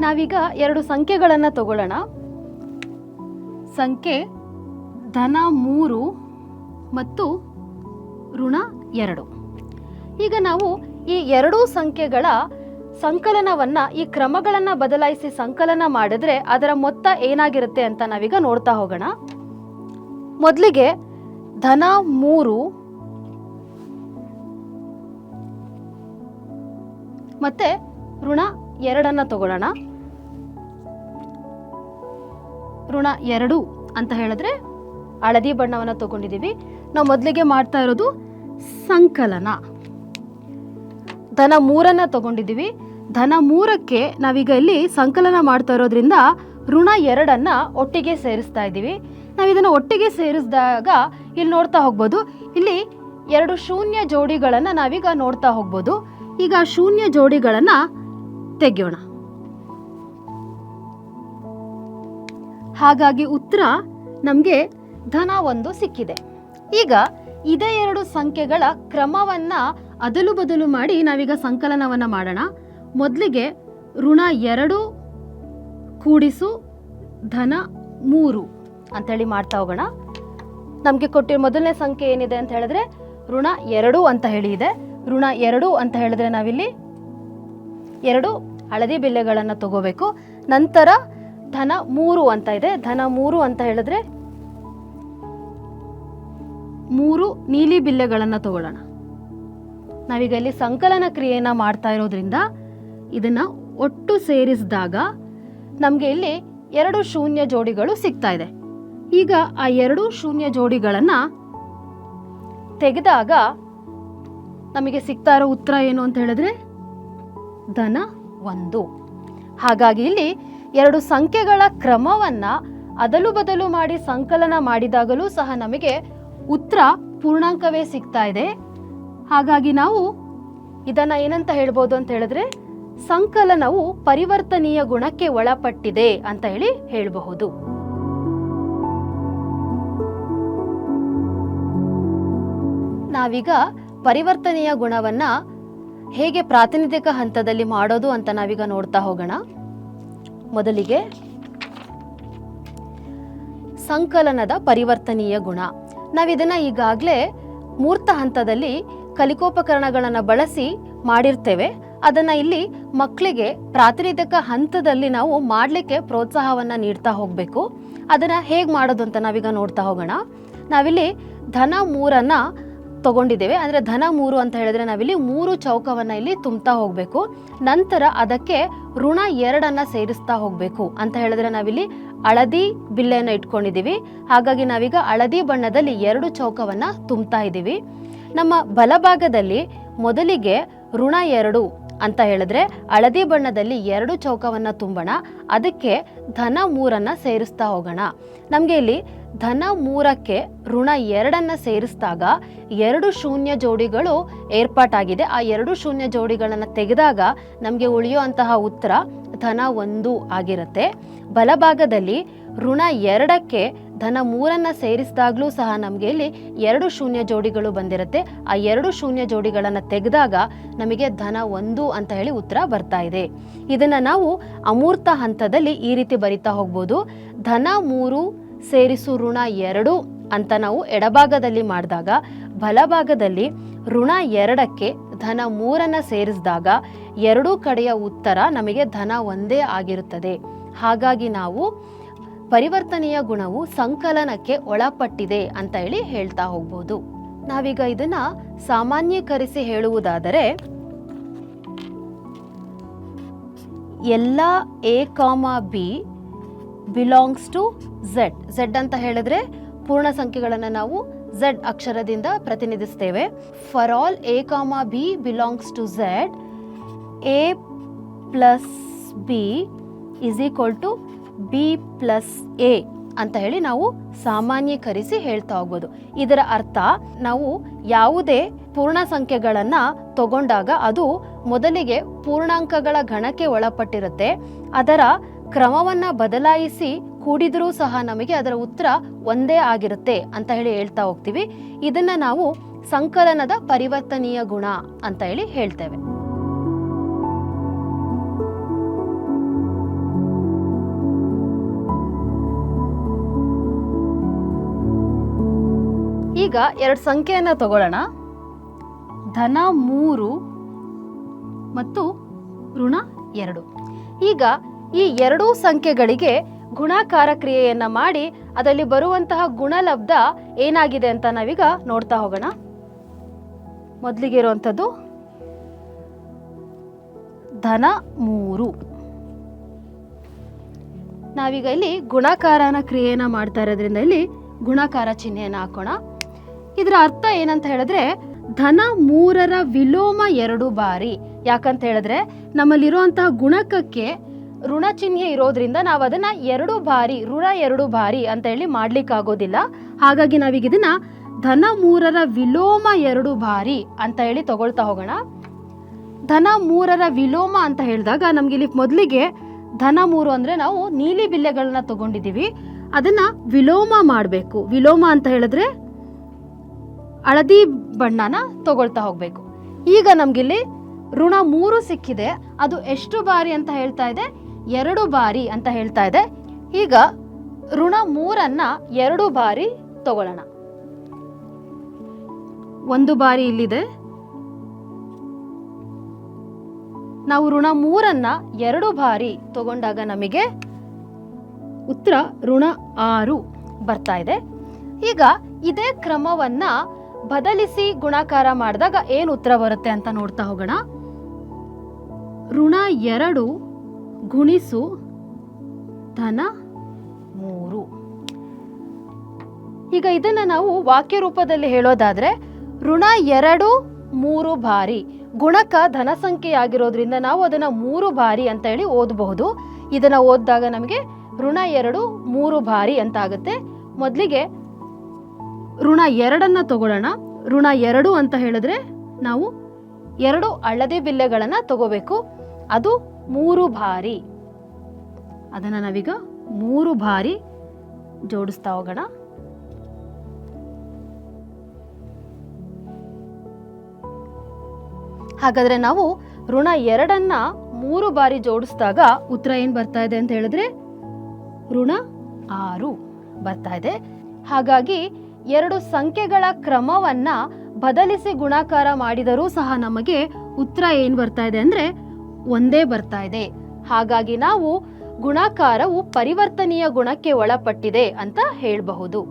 ನಾವೀಗ 2 ಸಂಖ್ಯೆಗಳನ್ನು ತಗೊಳ್ಳೋಣ. ಸಂಖ್ಯೆ ಧನ 3 ಮತ್ತು ಋಣ 2. ಈಗ ನಾವು ಈ 2 ಸಂಖ್ಯೆಗಳ ಸಂಕಲನವನ್ನು ಈ ಕ್ರಮಗಳನ್ನು ಬದಲಾಯಿಸಿ ಸಂಕಲನ ಮಾಡಿದ್ರೆ ಅದರ ಮೊತ್ತ ಏನಾಗಿರುತ್ತೆ ಅಂತ ನಾವೀಗ ನೋಡ್ತಾ ಹೋಗೋಣ. ಮೊದಲಿಗೆ ಧನ 3 ಮತ್ತೆ ಋಣ 2 ತಗೊಳ್ಳೋಣ. ಋಣ 2 ಅಂತ ಹೇಳಿದ್ರೆ ಹಳದಿ ಬಣ್ಣವನ್ನು ತಗೊಂಡಿದ್ದೀವಿ. ನಾವು ಮೊದಲಿಗೆ ಮಾಡ್ತಾ ಇರೋದು ಸಂಕಲನ. ಧನ 3 ತಗೊಂಡಿದ್ದೀವಿ. ಧನ 3ಕ್ಕೆ ನಾವೀಗ ಇಲ್ಲಿ ಸಂಕಲನ ಮಾಡ್ತಾ ಇರೋದ್ರಿಂದ ಋಣ 2 ಒಟ್ಟಿಗೆ ಸೇರಿಸ್ತಾ ಇದ್ದೀವಿ. ನಾವು ಇದನ್ನು ಒಟ್ಟಿಗೆ ಸೇರಿಸಿದಾಗ ಇಲ್ಲಿ ನೋಡ್ತಾ ಹೋಗ್ಬೋದು, ಇಲ್ಲಿ 2 ಶೂನ್ಯ ಜೋಡಿಗಳನ್ನು ನಾವೀಗ ನೋಡ್ತಾ ಹೋಗ್ಬೋದು. ಈಗ ಶೂನ್ಯ ಜೋಡಿಗಳನ್ನು ತೆಗೆಯೋಣ. ಹಾಗಾಗಿ ಉತ್ತರ ನಮಗೆ ಧನ 1 ಸಿಕ್ಕಿದೆ. ಈಗ ಇದೇ 2 ಸಂಖ್ಯೆಗಳ ಕ್ರಮವನ್ನು ಅದಲು ಬದಲು ಮಾಡಿ ನಾವೀಗ ಸಂಕಲನವನ್ನು ಮಾಡೋಣ. ಮೊದಲಿಗೆ ಋಣ 2 ಕೂಡಿಸು ಧನ 3 ಅಂತೇಳಿ ಮಾಡ್ತಾ ಹೋಗೋಣ. ನಮಗೆ ಕೊಟ್ಟಿರೋ ಮೊದಲನೇ ಸಂಖ್ಯೆ ಏನಿದೆ ಅಂತ ಹೇಳಿದ್ರೆ ಋಣ 2 ಅಂತ ಹೇಳಿ ಇದೆ. ಋಣ 2 ಅಂತ ಹೇಳಿದ್ರೆ ನಾವಿಲ್ಲಿ 2 ಹಳದಿ ಬಿಲ್ಲೆಗಳನ್ನು ತಗೋಬೇಕು. ನಂತರ ಧನ 3 ಅಂತ ಇದೆ. ಧನ 3 ಅಂತ ಹೇಳಿದ್ರೆ 3 ನೀಲಿ ಬಿಲ್ಲೆಗಳನ್ನು ತಗೊಳ್ಳೋಣ. ನಾವೀಗ ಇಲ್ಲಿ ಸಂಕಲನ ಕ್ರಿಯೆಯನ್ನು ಮಾಡ್ತಾ ಇರೋದ್ರಿಂದ ಇದನ್ನು ಒಟ್ಟು ಸೇರಿಸಿದಾಗ ನಮಗೆ ಇಲ್ಲಿ 2 ಶೂನ್ಯ ಜೋಡಿಗಳು ಸಿಗ್ತಾ ಇದೆ. ಈಗ ಆ 2 ಶೂನ್ಯ ಜೋಡಿಗಳನ್ನು ತೆಗೆದಾಗ ನಮಗೆ ಸಿಗ್ತಾ ಇರೋ ಉತ್ತರ ಏನು ಅಂತ ಹೇಳಿದ್ರೆ ಧನ 1. ಹಾಗಾಗಿ ಇಲ್ಲಿ 2 ಸಂಖ್ಯೆಗಳ ಕ್ರಮವನ್ನು ಅದಲು ಬದಲು ಮಾಡಿ ಸಂಕಲನ ಮಾಡಿದಾಗಲೂ ಸಹ ನಮಗೆ ಉತ್ತರ ಪೂರ್ಣಾಂಕವೇ ಸಿಗ್ತಾ ಇದೆ. ಹಾಗಾಗಿ ನಾವು ಇದನ್ನು ಏನಂತ ಹೇಳ್ಬೋದು ಅಂತ ಹೇಳಿದ್ರೆ ಸಂಕಲನವು ಪರಿವರ್ತನೀಯ ಗುಣಕ್ಕೆ ಒಳಪಟ್ಟಿದೆ ಅಂತ ಹೇಳಿ ಹೇಳಬಹುದು. ನಾವೀಗ ಪರಿವರ್ತನೀಯ ಗುಣವನ್ನು ಹೇಗೆ ಪ್ರಾತಿನಿಧಿಕ ಹಂತದಲ್ಲಿ ಮಾಡೋದು ಅಂತ ನಾವೀಗ ನೋಡ್ತಾ ಹೋಗೋಣ. ಮೊದಲಿಗೆ ಸಂಕಲನದ ಪರಿವರ್ತನೀಯ ಗುಣ. ನಾವಿದನ್ನು ಈಗಾಗಲೇ ಮೂರ್ತ ಹಂತದಲ್ಲಿ ಕಲಿಕೋಪಕರಣಗಳನ್ನು ಬಳಸಿ ಮಾಡಿರ್ತೇವೆ. ಅದನ್ನು ಇಲ್ಲಿ ಮಕ್ಕಳಿಗೆ ಪ್ರಾತಿನಿಧಿಕ ಹಂತದಲ್ಲಿ ನಾವು ಮಾಡಲಿಕ್ಕೆ ಪ್ರೋತ್ಸಾಹವನ್ನು ನೀಡ್ತಾ ಹೋಗಬೇಕು. ಅದನ್ನು ಹೇಗೆ ಮಾಡೋದು ಅಂತ ನಾವೀಗ ನೋಡ್ತಾ ಹೋಗೋಣ. ನಾವಿಲ್ಲಿ ಧನ 3 ತಗೊಂಡಿದ್ದೇವೆ. ಅಂದರೆ ಧನ 3 ಅಂತ ಹೇಳಿದ್ರೆ ನಾವಿಲ್ಲಿ 3 ಚೌಕವನ್ನು ಇಲ್ಲಿ ತುಂಬ್ತಾ ಹೋಗಬೇಕು. ನಂತರ ಅದಕ್ಕೆ ಋಣ 2 ಸೇರಿಸ್ತಾ ಹೋಗಬೇಕು ಅಂತ ಹೇಳಿದ್ರೆ ನಾವಿಲ್ಲಿ ಹಳದಿ ಬಿಲ್ಲೆಯನ್ನು ಇಟ್ಕೊಂಡಿದ್ದೀವಿ. ಹಾಗಾಗಿ ನಾವೀಗ ಹಳದಿ ಬಣ್ಣದಲ್ಲಿ 2 ಚೌಕವನ್ನು ತುಂಬ್ತಾ ಇದ್ದೀವಿ. ನಮ್ಮ ಬಲಭಾಗದಲ್ಲಿ ಮೊದಲಿಗೆ ಋಣ 2 ಅಂತ ಹೇಳಿದ್ರೆ ಹಳದಿ ಬಣ್ಣದಲ್ಲಿ 2 ಚೌಕವನ್ನು ತುಂಬೋಣ. ಅದಕ್ಕೆ ಧನ 3 ಸೇರಿಸ್ತಾ ಹೋಗೋಣ. ನಮಗೆ ಇಲ್ಲಿ ಧನ 3ಕ್ಕೆ ಋಣ 2 ಸೇರಿಸಿದಾಗ 2 ಶೂನ್ಯ ಜೋಡಿಗಳು ಏರ್ಪಾಟಾಗಿದೆ. ಆ 2 ಶೂನ್ಯ ಜೋಡಿಗಳನ್ನು ತೆಗೆದಾಗ ನಮಗೆ ಉಳಿಯುವಂತಹ ಉತ್ತರ ಧನ 1 ಆಗಿರುತ್ತೆ. ಬಲಭಾಗದಲ್ಲಿ ಋಣ 2ಕ್ಕೆ ಧನ 3 ಸೇರಿಸಿದಾಗಲೂ ಸಹ ನಮಗೆ ಇಲ್ಲಿ 2 ಶೂನ್ಯ ಜೋಡಿಗಳು ಬಂದಿರುತ್ತೆ. ಆ 2 ಶೂನ್ಯ ಜೋಡಿಗಳನ್ನು ತೆಗೆದಾಗ ನಮಗೆ ಧನ 1 ಅಂತ ಹೇಳಿ ಉತ್ತರ ಬರ್ತಾ ಇದೆ. ಇದನ್ನು ನಾವು ಅಮೂರ್ತ ಹಂತದಲ್ಲಿ ಈ ರೀತಿ ಬರಿತಾ ಹೋಗ್ಬೋದು. ಧನ 3 ಸೇರಿಸು ಋಣ 2 ಅಂತ ನಾವು ಎಡಭಾಗದಲ್ಲಿ ಮಾಡಿದಾಗ, ಬಲಭಾಗದಲ್ಲಿ ಋಣ 2ಕ್ಕೆ ಧನ 3 ಸೇರಿಸಿದಾಗ 2 ಕಡೆಯ ಉತ್ತರ ನಮಗೆ ಧನ 1 ಆಗಿರುತ್ತದೆ. ಹಾಗಾಗಿ ನಾವು ಪರಿವರ್ತನೀಯ ಗುಣವು ಸಂಕಲನಕ್ಕೆ ಒಳಪಟ್ಟಿದೆ ಅಂತ ಹೇಳಿ ಹೇಳ್ತಾ ಹೋಗ್ಬೋದು. ನಾವೀಗ ಇದನ್ನ ಸಾಮಾನ್ಯೀಕರಿಸಿ ಹೇಳುವುದಾದರೆ ಎಲ್ಲ a, b belongs to Z. Z ಅಂತ ಹೇಳಿದ್ರೆ ಪೂರ್ಣ ಸಂಖ್ಯೆಗಳನ್ನು ನಾವು ಝೆಡ್ ಅಕ್ಷರದಿಂದ ಪ್ರತಿನಿಧಿಸ್ತೇವೆ. For all A comma B belongs to Z, A plus B is equal to B plus A ಅಂತ ಹೇಳಿ ನಾವು ಸಾಮಾನ್ಯೀಕರಿಸಿ ಹೇಳ್ತಾ ಹೋಗ್ಬೋದು. ಇದರ ಅರ್ಥ, ನಾವು ಯಾವುದೇ ಪೂರ್ಣ ಸಂಖ್ಯೆಗಳನ್ನು ತಗೊಂಡಾಗ ಅದು ಮೊದಲಿಗೆ ಪೂರ್ಣಾಂಕಗಳ ಗಣಕ್ಕೆ ಒಳಪಟ್ಟಿರುತ್ತೆ. ಅದರ ಕ್ರಮವನ್ನು ಬದಲಾಯಿಸಿ ಕೂಡಿದ್ರೂ ಸಹ ನಮಗೆ ಅದರ ಉತ್ತರ ಒಂದೇ ಆಗಿರುತ್ತೆ ಅಂತ ಹೇಳಿ ಹೇಳ್ತಾ ಹೋಗ್ತೀವಿ. ಇದನ್ನ ನಾವು ಸಂಕಲನದ ಪರಿವರ್ತನೀಯ ಗುಣ ಅಂತ ಹೇಳಿ ಹೇಳ್ತೇವೆ. ಈಗ ಎರಡು ಸಂಖ್ಯೆಯನ್ನು ತಗೊಳ್ಳೋಣ. ಧನ 3 ಮತ್ತು ಋಣ 2. ಈಗ ಈ ಎರಡೂ ಸಂಖ್ಯೆಗಳಿಗೆ ಗುಣಾಕಾರ ಕ್ರಿಯೆಯನ್ನ ಮಾಡಿ ಅದರಲ್ಲಿ ಬರುವಂತಹ ಗುಣಲಬ್ಧ ಏನಾಗಿದೆ ಅಂತ ನಾವೀಗ ನೋಡ್ತಾ ಹೋಗೋಣ. ಮೊದಲಿಗೆ ಇರುವಂಥದ್ದು ಧನ 3. ನಾವೀಗ ಇಲ್ಲಿ ಗುಣಾಕಾರನ ಕ್ರಿಯೆಯನ್ನ ಮಾಡ್ತಾ ಇರೋದ್ರಿಂದ ಇಲ್ಲಿ ಗುಣಾಕಾರ ಚಿಹ್ನೆಯನ್ನು ಹಾಕೋಣ. ಇದರ ಅರ್ಥ ಏನಂತ ಹೇಳಿದ್ರೆ ಧನ 3ರ ವಿಲೋಮ 2 ಬಾರಿ. ಯಾಕಂತ ಹೇಳಿದ್ರೆ ನಮ್ಮಲ್ಲಿರುವಂತಹ ಗುಣಕಕ್ಕೆ ಋಣ ಚಿಹ್ನೆ ಇರೋದ್ರಿಂದ ನಾವು ಅದನ್ನ 2 ಬಾರಿ, ಋಣ 2 ಬಾರಿ ಅಂತ ಹೇಳಿ ಮಾಡ್ಲಿಕ್ಕಾಗೋದಿಲ್ಲ. ಹಾಗಾಗಿ ನಾವೀಗ ಇದನ್ನ ಧನ 3ರ ವಿಲೋಮ 2 ಬಾರಿ ಅಂತ ಹೇಳಿ ತಗೊಳ್ತಾ ಹೋಗೋಣ. ಧನ 3ರ ವಿಲೋಮ ಅಂತ ಹೇಳಿದಾಗ ನಮ್ಗೆ ಇಲ್ಲಿ ಮೊದಲಿಗೆ ಧನ 3 ಅಂದ್ರೆ ನಾವು ನೀಲಿ ಬಿಲ್ಲೆಗಳನ್ನ ತಗೊಂಡಿದ್ದೀವಿ, ಅದನ್ನ ವಿಲೋಮ ಮಾಡಬೇಕು. ವಿಲೋಮ ಅಂತ ಹೇಳಿದ್ರೆ ಹಳದಿ ಬಣ್ಣನ ತಗೊಳ್ತಾ ಹೋಗ್ಬೇಕು. ಈಗ ನಮ್ಗಿಲ್ಲಿ ಋಣ 3 ಸಿಕ್ಕಿದೆ, ಅದು ಎಷ್ಟು ಬಾರಿ ಅಂತ ಹೇಳ್ತಾ ಇದೆ? 2 ಬಾರಿ ಅಂತ ಹೇಳ್ತಾ ಇದೆ. ಈಗ ಋಣ 3ಅನ್ನ 2 ಬಾರಿ ತಗೊಳ್ಳೋಣ. 1 ಬಾರಿ ಇಲ್ಲಿದೆ, ನಾವು ಋಣ 3ಅನ್ನ 2 ಬಾರಿ ತಗೊಂಡಾಗ ನಮಗೆ ಉತ್ತರ ಋಣ 6 ಬರ್ತಾ ಇದೆ. ಈಗ ಇದೇ ಕ್ರಮವನ್ನ ಬದಲಿಸಿ ಗುಣಾಕಾರ ಮಾಡಿದಾಗ ಏನು ಉತ್ತರ ಬರುತ್ತೆ ಅಂತ ನೋಡ್ತಾ ಹೋಗೋಣ. ಋಣ 2 ಗುಣಿಸು ಧನ 3. ಈಗ ಇದನ್ನ ನಾವು ವಾಕ್ಯ ರೂಪದಲ್ಲಿ ಹೇಳೋದಾದ್ರೆ ಋಣ 2 3 ಬಾರಿ. ಗುಣಕ ಧನ ಸಂಖ್ಯೆ ಆಗಿರೋದ್ರಿಂದ ನಾವು ಅದನ್ನ 3 ಬಾರಿ ಅಂತ ಹೇಳಿ ಓದಬಹುದು. ಇದನ್ನ ಓದಿದಾಗ ನಮಗೆ ಋಣ 2 3 ಬಾರಿ ಅಂತ ಆಗುತ್ತೆ. ಮೊದಲಿಗೆ ಋಣ 2ಅನ್ನ ತಗೊಳ್ಳೋಣ. ಋಣ 2 ಅಂತ ಹೇಳಿದ್ರೆ ನಾವು 2 ಹಳದಿ ಬಿಲ್ಲೆಗಳನ್ನ ತಗೋಬೇಕು, ಅದು 3 ಬಾರಿ. ಅದನ್ನ ನಾವೀಗ 3 ಬಾರಿ ಜೋಡಿಸ್ತಾ ಹೋಗೋಣ. ಹಾಗಾದ್ರೆ ನಾವು ಋಣ 2ಅನ್ನ 3 ಬಾರಿ ಜೋಡಿಸಿದಾಗ ಉತ್ತರ ಏನ್ ಬರ್ತಾ ಇದೆ ಅಂತ ಹೇಳಿದ್ರೆ ಋಣ 6 ಬರ್ತಾ ಇದೆ. ಹಾಗಾಗಿ 2 ಸಂಖ್ಯೆಗಳ ಕ್ರಮವನ್ನ ಬದಲಿಸಿ ಗುಣಾಕಾರ ಮಾಡಿದರೂ ಸಹ ನಮಗೆ ಉತ್ತರ ಏನ್ ಬರ್ತಾ ಇದೆ ಅಂದ್ರೆ ಒಂದೇ ಬರ್ತಾ ಇದೆ. ಹಾಗಾಗಿ ನಾವು ಗುಣಾಕಾರವು ಪರಿವರ್ತನೀಯ ಗುಣಕ್ಕೆ ಒಳಪಟ್ಟಿದೆ ಅಂತ ಹೇಳಬಹುದು.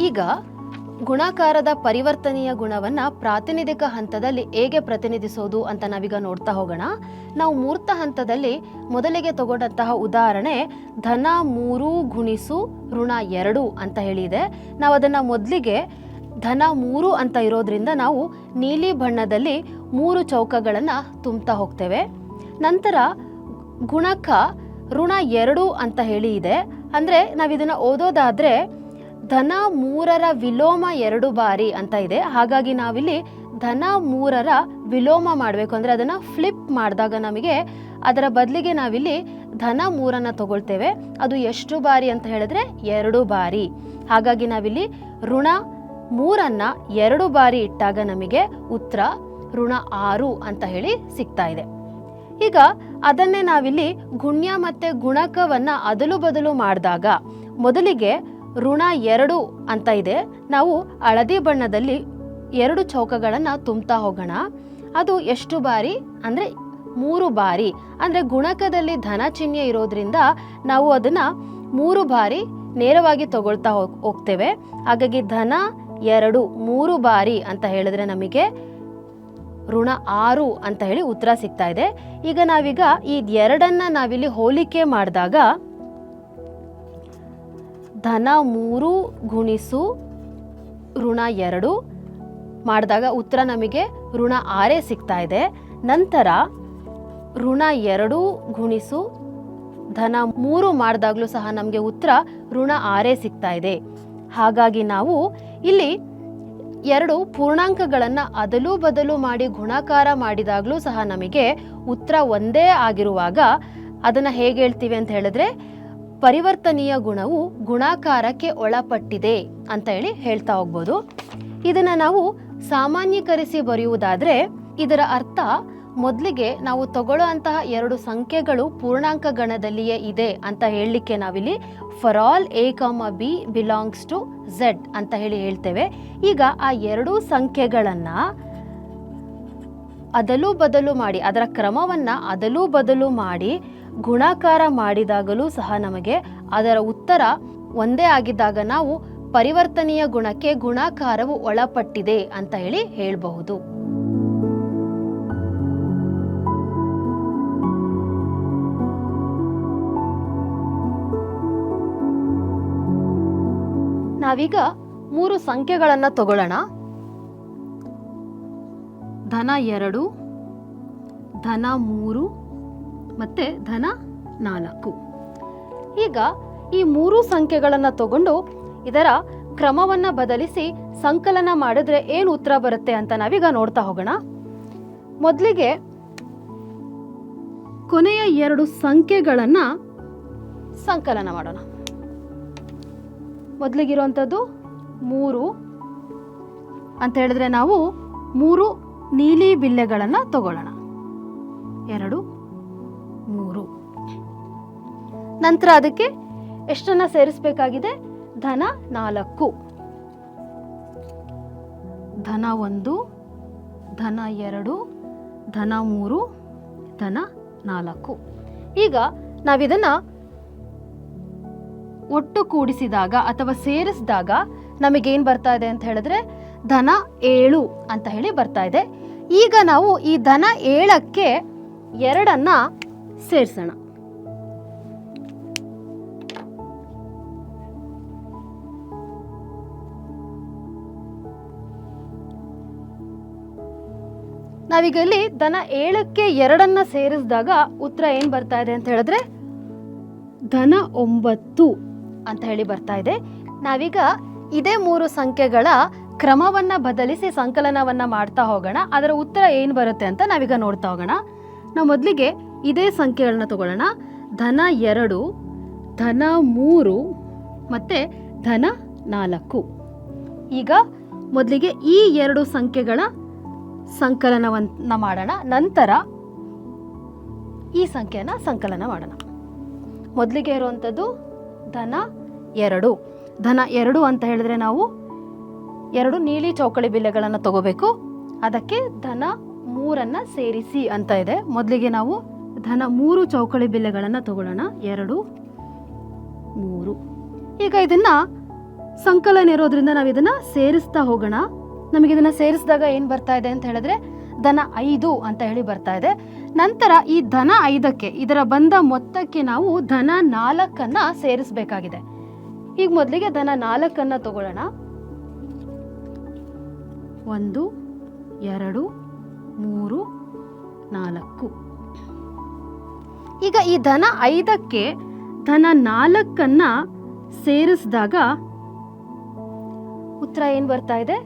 ಈಗ ಗುಣಾಕಾರದ ಪರಿವರ್ತನೀಯ ಗುಣವನ್ನ ಪ್ರಾತಿನಿಧಿಕ ಹಂತದಲ್ಲಿ ಹೇಗೆ ಪ್ರತಿನಿಧಿಸೋದು ಅಂತ ನಾವೀಗ ನೋಡ್ತಾ ಹೋಗೋಣ. ನಾವು ಮೂರ್ತ ಹಂತದಲ್ಲಿ ಮೊದಲಿಗೆ ತಗೊಂಡಂತಹ ಉದಾಹರಣೆ ಧನ 3 ಗುಣಿಸು ಋಣ 2 ಅಂತ ಹೇಳಿದೆ. ನಾವು ಅದನ್ನ ಮೊದಲಿಗೆ ಧನ 3 ಅಂತ ಇರೋದ್ರಿಂದ ನಾವು ನೀಲಿ ಬಣ್ಣದಲ್ಲಿ 3 ಚೌಕಗಳನ್ನು ತುಂಬ್ತಾ ಹೋಗ್ತೇವೆ. ನಂತರ ಗುಣಕ ಋಣ 2 ಅಂತ ಹೇಳಿ ಇದೆ. ಅಂದರೆ ನಾವಿದನ್ನು ಓದೋದಾದರೆ ಧನ 3ರ ವಿಲೋಮ 2 ಬಾರಿ ಅಂತ ಇದೆ. ಹಾಗಾಗಿ ನಾವಿಲ್ಲಿ ಧನ 3ರ ವಿಲೋಮ ಮಾಡಬೇಕು ಅಂದರೆ ಅದನ್ನು ಫ್ಲಿಪ್ ಮಾಡಿದಾಗ ನಮಗೆ ಅದರ ಬದಲಿಗೆ ನಾವಿಲ್ಲಿ ಧನ 3ಅನ್ನು ತಗೊಳ್ತೇವೆ. ಅದು ಎಷ್ಟು ಬಾರಿ ಅಂತ ಹೇಳಿದ್ರೆ 2 ಬಾರಿ. ಹಾಗಾಗಿ ನಾವಿಲ್ಲಿ ಋಣ 3ಅನ್ನು 2 ಬಾರಿ ಇಟ್ಟಾಗ ನಮಗೆ ಉತ್ತರ ಋಣ 6 ಅಂತ ಹೇಳಿ ಸಿಗ್ತಾ ಇದೆ. ಈಗ ಅದನ್ನೇ ನಾವಿಲ್ಲಿ ಗುಣ್ಯ ಮತ್ತು ಗುಣಕವನ್ನು ಅದಲು ಬದಲು ಮಾಡಿದಾಗ ಮೊದಲಿಗೆ ಋಣ 2 ಅಂತ ಇದೆ. ನಾವು ಹಳದಿ ಬಣ್ಣದಲ್ಲಿ 2 ಚೌಕಗಳನ್ನು ತುಂಬ್ತಾ ಹೋಗೋಣ. ಅದು ಎಷ್ಟು ಬಾರಿ ಅಂದರೆ 3 ಬಾರಿ. ಅಂದರೆ ಗುಣಕದಲ್ಲಿ ಧನ ಚಿಹ್ನೆ ಇರೋದ್ರಿಂದ ನಾವು ಅದನ್ನು 3 ಬಾರಿ ನೇರವಾಗಿ ತಗೊಳ್ತಾ ಹೋಗ್ತೇವೆ. ಹಾಗಾಗಿ ಧನ 2 3 ಬಾರಿ ಅಂತ ಹೇಳಿದ್ರೆ ನಮಗೆ ಋಣ 6 ಅಂತ ಹೇಳಿ ಉತ್ತರ ಸಿಗ್ತಾ ಇದೆ. ಈಗ ನಾವೀಗ ಈ ಎರಡನ್ನ ನಾವಿಲ್ಲಿ ಹೋಲಿಕೆ ಮಾಡಿದಾಗ ಧನ 3 ಗುಣಿಸು ಋಣ 2 ಮಾಡಿದಾಗ ಉತ್ತರ ನಮಗೆ ಋಣ 6 ಸಿಗ್ತಾ ಇದೆ. ನಂತರ ಋಣ 2 ಗುಣಿಸು ಧನ 3 ಮಾಡಿದಾಗಲೂ ಸಹ ನಮಗೆ ಉತ್ತರ ಋಣ 6 ಸಿಗ್ತಾ ಇದೆ. ಹಾಗಾಗಿ ನಾವು ಇಲ್ಲಿ ಎರಡು ಪೂರ್ಣಾಂಕಗಳನ್ನು ಅದಲು ಬದಲು ಮಾಡಿ ಗುಣಾಕಾರ ಮಾಡಿದಾಗಲೂ ಸಹ ನಮಗೆ ಉತ್ತರ ಒಂದೇ ಆಗಿರುವಾಗ ಅದನ್ನು ಹೇಗೆ ಹೇಳ್ತೀವಿ ಅಂತ ಹೇಳಿದ್ರೆ ಪರಿವರ್ತನೀಯ ಗುಣವು ಗುಣಾಕಾರಕ್ಕೆ ಒಳಪಟ್ಟಿದೆ ಅಂತ ಹೇಳಿ ಹೇಳ್ತಾ ಹೋಗ್ಬೋದು. ಇದನ್ನು ನಾವು ಸಾಮಾನ್ಯೀಕರಿಸಿ ಬರೆಯುವುದಾದರೆ ಇದರ ಅರ್ಥ ಮೊದಲಿಗೆ ನಾವು ತಗೊಳ್ಳೋ ಅಂತಹ ಎರಡು ಸಂಖ್ಯೆಗಳು ಪೂರ್ಣಾಂಕ ಗಣದಲ್ಲಿಯೇ ಇದೆ ಅಂತ ಹೇಳಲಿಕ್ಕೆ ನಾವಿಲ್ಲಿ for all a, b belongs to z ಅಂತ ಹೇಳಿ ಹೇಳ್ತೇವೆ. ಈಗ ಆ ಎರಡೂ ಸಂಖ್ಯೆಗಳನ್ನು ಅದಲು ಬದಲು ಮಾಡಿ ಅದರ ಕ್ರಮವನ್ನು ಅದಲು ಬದಲು ಮಾಡಿ ಗುಣಾಕಾರ ಮಾಡಿದಾಗಲೂ ಸಹ ನಮಗೆ ಅದರ ಉತ್ತರ ಒಂದೇ ಆಗಿದ್ದಾಗ ನಾವು ಪರಿವರ್ತನೀಯ ಗುಣಕ್ಕೆ ಗುಣಾಕಾರವು ಒಳಪಟ್ಟಿದೆ ಅಂತ ಹೇಳಿ ಹೇಳಬಹುದು. ನಾವೀಗ 3 ಸಂಖ್ಯೆಗಳನ್ನು ತಗೊಳ್ಳೋಣ. ಧನ 2, ಧನ 3 ಮತ್ತೆ ಧನ 4. ಈಗ ಈ 3 ಸಂಖ್ಯೆಗಳನ್ನು ತಗೊಂಡು ಇದರ ಕ್ರಮವನ್ನು ಬದಲಿಸಿ ಸಂಕಲನ ಮಾಡಿದ್ರೆ ಏನು ಉತ್ತರ ಬರುತ್ತೆ ಅಂತ ನಾವೀಗ ನೋಡ್ತಾ ಹೋಗೋಣ. ಮೊದಲಿಗೆ ಕೊನೆಯ 2 ಸಂಖ್ಯೆಗಳನ್ನು ಸಂಕಲನ ಮಾಡೋಣ. ಮೊದಲಿಗಿರುವಂಥದ್ದು 3 ಅಂತ ಹೇಳಿದ್ರೆ ನಾವು 3 ನೀಲಿ ಬಿಲ್ಲೆಗಳನ್ನು ತಗೊಳ್ಳೋಣ. 2, 3. ನಂತರ ಅದಕ್ಕೆ ಎಷ್ಟನ್ನ ಸೇರಿಸಬೇಕಾಗಿದೆ? ಧನ 4. ಧನ 1, ಧನ 2, ಧನ 3, ಧನ 4. ಈಗ ನಾವಿದನ್ನ ಒಟ್ಟು ಕೂಡಿಸಿದಾಗ ಅಥವಾ ಸೇರಿಸಿದಾಗ ನಮಗೇನು ಬರ್ತಾ ಇದೆ ಅಂತ ಹೇಳಿದ್ರೆ ಧನ 7 ಅಂತ ಹೇಳಿ ಬರ್ತಾ ಇದೆ. ಈಗ ನಾವು ಈ ಧನ 7ಕ್ಕೆ 2ಅನ್ನ ಸೇರಿಸೋಣ. ನಾವೀಗ ಇಲ್ಲಿ ಧನ 7ಕ್ಕೆ 2ಅನ್ನ ಸೇರಿಸಿದಾಗ ಉತ್ತರ ಏನು ಬರ್ತಾ ಇದೆ ಅಂತ ಹೇಳಿದ್ರೆ ಧನ 9 ಅಂತ ಹೇಳಿ ಬರ್ತಾ ಇದೆ. ನಾವೀಗ ಇದೇ 3 ಸಂಖ್ಯೆಗಳ ಕ್ರಮವನ್ನು ಬದಲಿಸಿ ಸಂಕಲನವನ್ನು ಮಾಡ್ತಾ ಹೋಗೋಣ. ಅದರ ಉತ್ತರ ಏನು ಬರುತ್ತೆ ಅಂತ ನಾವೀಗ ನೋಡ್ತಾ ಹೋಗೋಣ. ನಾವು ಮೊದಲಿಗೆ ಇದೇ ಸಂಖ್ಯೆಗಳನ್ನ ತಗೊಳ್ಳೋಣ. ಧನ 2, ಧನ 3 ಮತ್ತು ಧನ 4. ಈಗ ಮೊದಲಿಗೆ ಈ 2 ಸಂಖ್ಯೆಗಳ ಸಂಕಲನವನ್ನು ಮಾಡೋಣ. ನಂತರ ಈ ಸಂಖ್ಯೆಯನ್ನು ಸಂಕಲನ ಮಾಡೋಣ. ಮೊದಲಿಗೆ ಇರುವಂಥದ್ದು ಧನ 2. ಧನ 2 ಅಂತ ಹೇಳಿದ್ರೆ ನಾವು 2 ನೀಲಿ ಚೌಕಳಿ ಬಿಲ್ಲೆಗಳನ್ನು ತಗೋಬೇಕು. ಅದಕ್ಕೆ ಧನ 3ಅನ್ನು ಸೇರಿಸಿ ಅಂತ ಇದೆ. ಮೊದಲಿಗೆ ನಾವು ಧನ 3 ಚೌಕಳಿ ಬಿಲ್ಲೆಗಳನ್ನು ತಗೊಳ್ಳೋಣ. 2, 3. ಈಗ ಇದನ್ನ ಸಂಕಲನ ಇರೋದ್ರಿಂದ ನಾವು ಇದನ್ನ ಸೇರಿಸ್ತಾ ಹೋಗೋಣ. ನಮಗಿದನ್ನ ಸೇರಿಸಿದಾಗ ಏನು ಬರ್ತಾ ಇದೆ ಅಂತ ಹೇಳಿದ್ರೆ ಧನ 5 ಅಂತ ಹೇಳಿ ಬರ್ತಾ ಇದೆ. ನಂತರ ಈ ಧನ 5ಕ್ಕೆ ಇದರ ಬಂದ ಮೊತ್ತಕ್ಕೆ ನಾವು ಧನ 4ಅನ್ನ ಸೇರಿಸಬೇಕಾಗಿದೆ. ಈಗ ಮೊದಲಿಗೆ ಧನ 4ಅನ್ನ ತಗೊಳ್ಳೋಣ. 1, 2, 3, 4. ಈಗ ಈ ಧನ 5ಕ್ಕೆ ಧನ 4ಅನ್ನ ಸೇರಿಸಿದಾಗ ಉತ್ತರ ಏನು ಬರ್ತಾ ಇದೆ?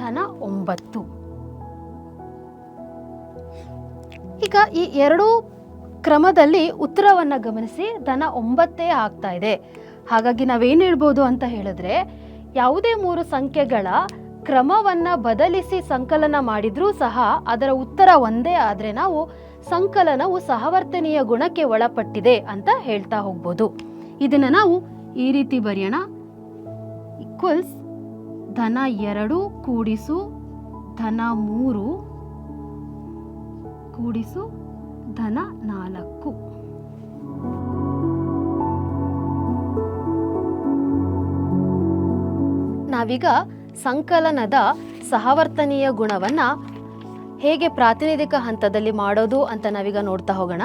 ಧನ 9. ಈಗ ಈ 2 ಕ್ರಮದಲ್ಲಿ ಉತ್ತರವನ್ನು ಗಮನಿಸಿ ಧನ 9 ಆಗ್ತಾ ಇದೆ. ಹಾಗಾಗಿ ನಾವೇನು ಹೇಳ್ಬೋದು ಅಂತ ಹೇಳಿದ್ರೆ ಯಾವುದೇ 3 ಸಂಖ್ಯೆಗಳ ಕ್ರಮವನ್ನು ಬದಲಿಸಿ ಸಂಕಲನ ಮಾಡಿದ್ರೂ ಸಹ ಅದರ ಉತ್ತರ ಒಂದೇ ಆದರೆ ನಾವು ಸಂಕಲನವು ಸಹವರ್ತನೀಯ ಗುಣಕ್ಕೆ ಒಳಪಟ್ಟಿದೆ ಅಂತ ಹೇಳ್ತಾ ಹೋಗ್ಬೋದು. ಇದನ್ನು ನಾವು ಈ ರೀತಿ ಬರೆಯೋಣ. ಈಕ್ವಲ್ಸ್ ಧನ 2 ಕೂಡಿಸು ಧನ 3 ಕೂಡಿಸು ಧನ 4. ನಾವೀಗ ಸಂಕಲನದ ಸಹವರ್ತನೀಯ ಗುಣವನ್ನು ಹೇಗೆ ಪ್ರಾತಿನಿಧಿಕ ಹಂತದಲ್ಲಿ ಮಾಡೋದು ಅಂತ ನಾವೀಗ ನೋಡ್ತಾ ಹೋಗೋಣ.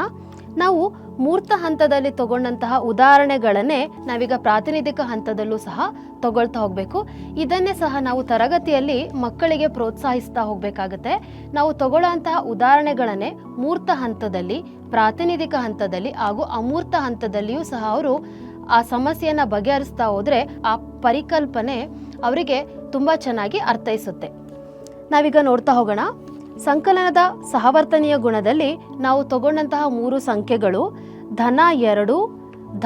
ನಾವು ಮೂರ್ತ ಹಂತದಲ್ಲಿ ತಗೊಂಡಂತಹ ಉದಾಹರಣೆಗಳನ್ನೇ ನಾವೀಗ ಪ್ರಾತಿನಿಧಿಕ ಹಂತದಲ್ಲೂ ಸಹ ತಗೊಳ್ತಾ ಹೋಗಬೇಕು. ಇದನ್ನೇ ಸಹ ನಾವು ತರಗತಿಯಲ್ಲಿ ಮಕ್ಕಳಿಗೆ ಪ್ರೋತ್ಸಾಹಿಸ್ತಾ ಹೋಗಬೇಕಾಗತ್ತೆ. ನಾವು ತಗೊಳ್ಳೋಂತಹ ಉದಾಹರಣೆಗಳನ್ನೇ ಮೂರ್ತ ಹಂತದಲ್ಲಿ, ಪ್ರಾತಿನಿಧಿಕ ಹಂತದಲ್ಲಿ ಹಾಗೂ ಅಮೂರ್ತ ಹಂತದಲ್ಲಿಯೂ ಸಹ ಅವರು ಆ ಸಮಸ್ಯೆಯನ್ನು ಬಗೆಹರಿಸ್ತಾ ಹೋದರೆ ಆ ಪರಿಕಲ್ಪನೆ ಅವರಿಗೆ ತುಂಬ ಚೆನ್ನಾಗಿ ಅರ್ಥೈಸುತ್ತೆ. ನಾವೀಗ ನೋಡ್ತಾ ಹೋಗೋಣ. ಸಂಕಲನದ ಸಹವರ್ತನೀಯ ಗುಣದಲ್ಲಿ ನಾವು ತಗೊಂಡಂತಹ 3 ಸಂಖ್ಯೆಗಳು ಧನ 2,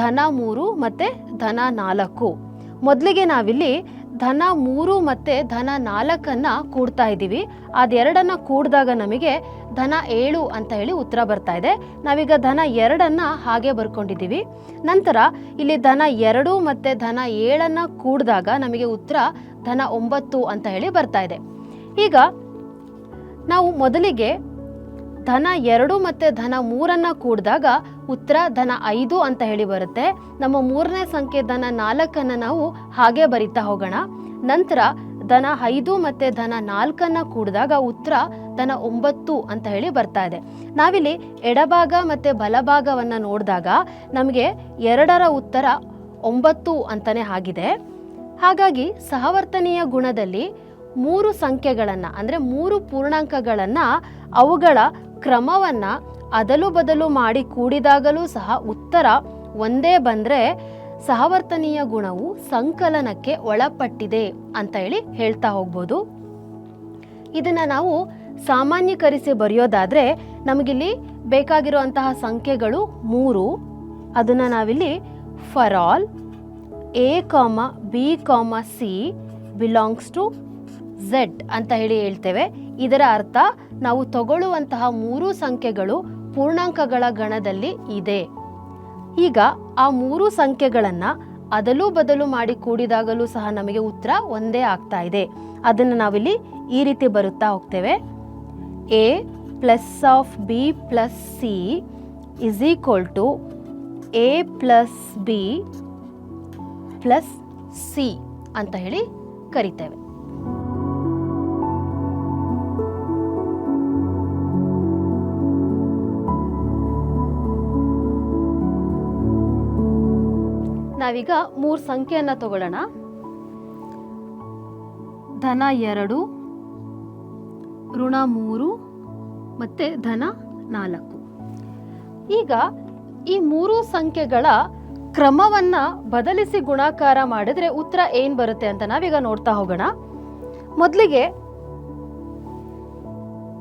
ಧನ 3 ಮತ್ತು ಧನ 4. ಮೊದಲಿಗೆ ನಾವಿಲ್ಲಿ ಧನ 3 ಮತ್ತು ಧನ 4 ಕೂಡ್ತಾ ಇದ್ದೀವಿ. ಅದೆರಡನ್ನು ಕೂಡಿದಾಗ ನಮಗೆ ಧನ 7 ಅಂತ ಹೇಳಿ ಉತ್ತರ ಬರ್ತಾ ಇದೆ. ನಾವೀಗ ಧನ 2 ಹಾಗೆ ಬರ್ಕೊಂಡಿದ್ದೀವಿ. ನಂತರ ಇಲ್ಲಿ ಧನ 2 ಮತ್ತು ಧನ 7 ಕೂಡಿದಾಗ ನಮಗೆ ಉತ್ತರ ಧನ 9 ಅಂತ ಹೇಳಿ ಬರ್ತಾ ಇದೆ. ಈಗ ನಾವು ಮೊದಲಿಗೆ ಧನ 2 ಮತ್ತು ಧನ 3 ಕೂಡಿದಾಗ ಉತ್ತರ ಧನ 5 ಅಂತ ಹೇಳಿ ಬರುತ್ತೆ. ನಮ್ಮ 3ನೇ ಸಂಖ್ಯೆ ಧನ 4 ನಾವು ಹಾಗೆ ಬರಿತಾ ಹೋಗೋಣ. ನಂತರ ಧನ 5 ಮತ್ತು ಧನ 4 ಕೂಡಿದಾಗ ಉತ್ತರ ಧನ 9 ಅಂತ ಹೇಳಿ ಬರ್ತಾ ಇದೆ. ನಾವಿಲ್ಲಿ ಎಡಭಾಗ ಮತ್ತು ಬಲಭಾಗವನ್ನು ನೋಡಿದಾಗ ನಮಗೆ 2ರ ಉತ್ತರ 9 ಅಂತಲೇ ಆಗಿದೆ. ಹಾಗಾಗಿ ಸಹವರ್ತನೀಯ ಗುಣದಲ್ಲಿ 3 ಸಂಖ್ಯೆಗಳನ್ನು ಅಂದರೆ 3 ಪೂರ್ಣಾಂಕಗಳನ್ನು ಅವುಗಳ ಕ್ರಮವನ್ನು ಅದಲು ಬದಲು ಮಾಡಿ ಕೂಡಿದಾಗಲೂ ಸಹ ಉತ್ತರ ಒಂದೇ ಬಂದರೆ ಸಹವರ್ತನೀಯ ಗುಣವು ಸಂಕಲನಕ್ಕೆ ಒಳಪಟ್ಟಿದೆ ಅಂತ ಹೇಳಿ ಹೇಳ್ತಾ ಹೋಗ್ಬೋದು. ಇದನ್ನು ನಾವು ಸಾಮಾನ್ಯೀಕರಿಸಿ ಬರೆಯೋದಾದರೆ ನಮಗಿಲ್ಲಿ ಬೇಕಾಗಿರುವಂತಹ ಸಂಖ್ಯೆಗಳು 3. ಅದನ್ನು ನಾವಿಲ್ಲಿ for all A, B, C belongs to Z ಅಂತ ಹೇಳಿ ಹೇಳ್ತೇವೆ. ಇದರ ಅರ್ಥ ನಾವು ತಗೊಳ್ಳುವಂತಹ 3 ಸಂಖ್ಯೆಗಳು ಪೂರ್ಣಾಂಕಗಳ ಗಣದಲ್ಲಿ ಇದೆ. ಈಗ ಆ 3 ಸಂಖ್ಯೆಗಳನ್ನು ಅದಲು ಬದಲು ಮಾಡಿ ಕೂಡಿದಾಗಲೂ ಸಹ ನಮಗೆ ಉತ್ತರ ಒಂದೇ ಆಗ್ತಾ ಇದೆ. ಅದನ್ನು ನಾವಿಲ್ಲಿ ಈ ರೀತಿ ಬರುತ್ತಾ ಹೋಗ್ತೇವೆ. A plus of B plus C is equal to A plus B plus C ಅಂತ ಹೇಳಿ ಕರಿತೇವೆ. ನಾವೀಗ 3 ಸಂಖ್ಯೆಯನ್ನು ತಗೊಳ್ಳೋಣ. ಧನ 2, ಋಣ 3 ಮತ್ತು ಧನ 4. ಈಗ ಈ 3 ಸಂಖ್ಯೆಗಳ ಕ್ರಮವನ್ನು ಬದಲಿಸಿ ಗುಣಾಕಾರ ಮಾಡಿದ್ರೆ ಉತ್ತರ ಏನು ಬರುತ್ತೆ ಅಂತ ನಾವೀಗ ನೋಡ್ತಾ ಹೋಗೋಣ. ಮೊದಲಿಗೆ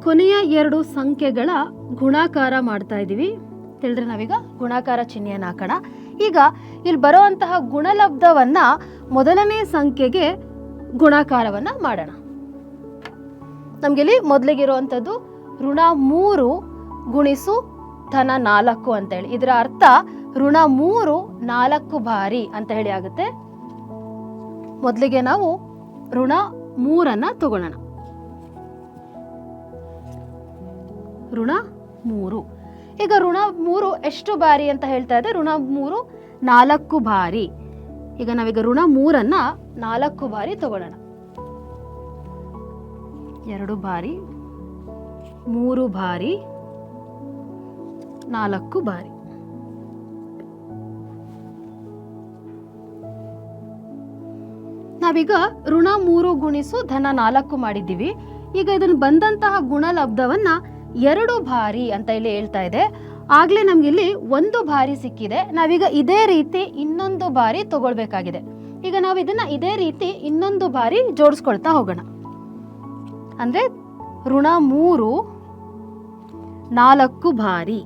ಕೊನೆಯ 2 ಸಂಖ್ಯೆಗಳ ಗುಣಾಕಾರ ಮಾಡ್ತಾ ಇದ್ದೀವಿ. ತಿಳಿದ್ರೆ ನಾವೀಗ ಗುಣಾಕಾರ ಚಿಹ್ನೆಯನ್ನು ಹಾಕೋಣ. ಈಗ ಇಲ್ಲಿ ಬರುವಂತಹ ಗುಣಲಬ್ಧವನ್ನು ಮೊದಲನೇ ಸಂಖ್ಯೆಗೆ ಗುಣಾಕಾರವನ್ನು ಮಾಡೋಣ. ನಮಗಿಲ್ಲಿ ಮೊದಲಿಗಿರುವಂಥದ್ದು ಋಣ 3 ಗುಣಿಸು ಧನ 4 ಅಂತೇಳಿ. ಇದರ ಅರ್ಥ ಋಣ 3 4 ಬಾರಿ ಅಂತ ಹೇಳಿ ಆಗುತ್ತೆ. ಮೊದಲಿಗೆ ನಾವು ಋಣ 3 ತಗೊಳ್ಳೋಣ. ಋಣ 3. ಈಗ ಋಣ 3 ಎಷ್ಟು ಬಾರಿ ಅಂತ ಹೇಳ್ತಾ ಇದೆ? ಋಣ 3 4 ಬಾರಿ. ಈಗ ನಾವೀಗ ಋಣ 3 4 ಬಾರಿ ತಗೊಳ್ಳೋಣ. 2 ಬಾರಿ, 3 ಬಾರಿ, 4 ಬಾರಿ. ನಾವೀಗ ಋಣ 3 ಗುಣಿಸು ಧನ 4 ಮಾಡಿದ್ದೀವಿ. ಈಗ ಇದನ್ನು ಬಂದಂತಹ ಗುಣಲಬ್ಧವನ್ನ 2 ಬಾರಿ ಅಂತ ಇಲ್ಲಿ ಹೇಳ್ತಾ ಇದೆ. ಆಗ್ಲೇ ನಮ್ಗಿಲ್ಲಿ 1 ಬಾರಿ ಸಿಕ್ಕಿದೆ. ನಾವೀಗ ಇದೇ ರೀತಿ ಇನ್ನೊಂದು ಬಾರಿ ತಗೊಳ್ಬೇಕಾಗಿದೆ. ಈಗ ನಾವು ಇದನ್ನ ಇದೇ ರೀತಿ ಇನ್ನೊಂದು ಬಾರಿ ಜೋಡಿಸ್ಕೊಳ್ತಾ ಹೋಗೋಣ. ಅಂದ್ರೆ ಋಣ 3 4 ಬಾರಿ.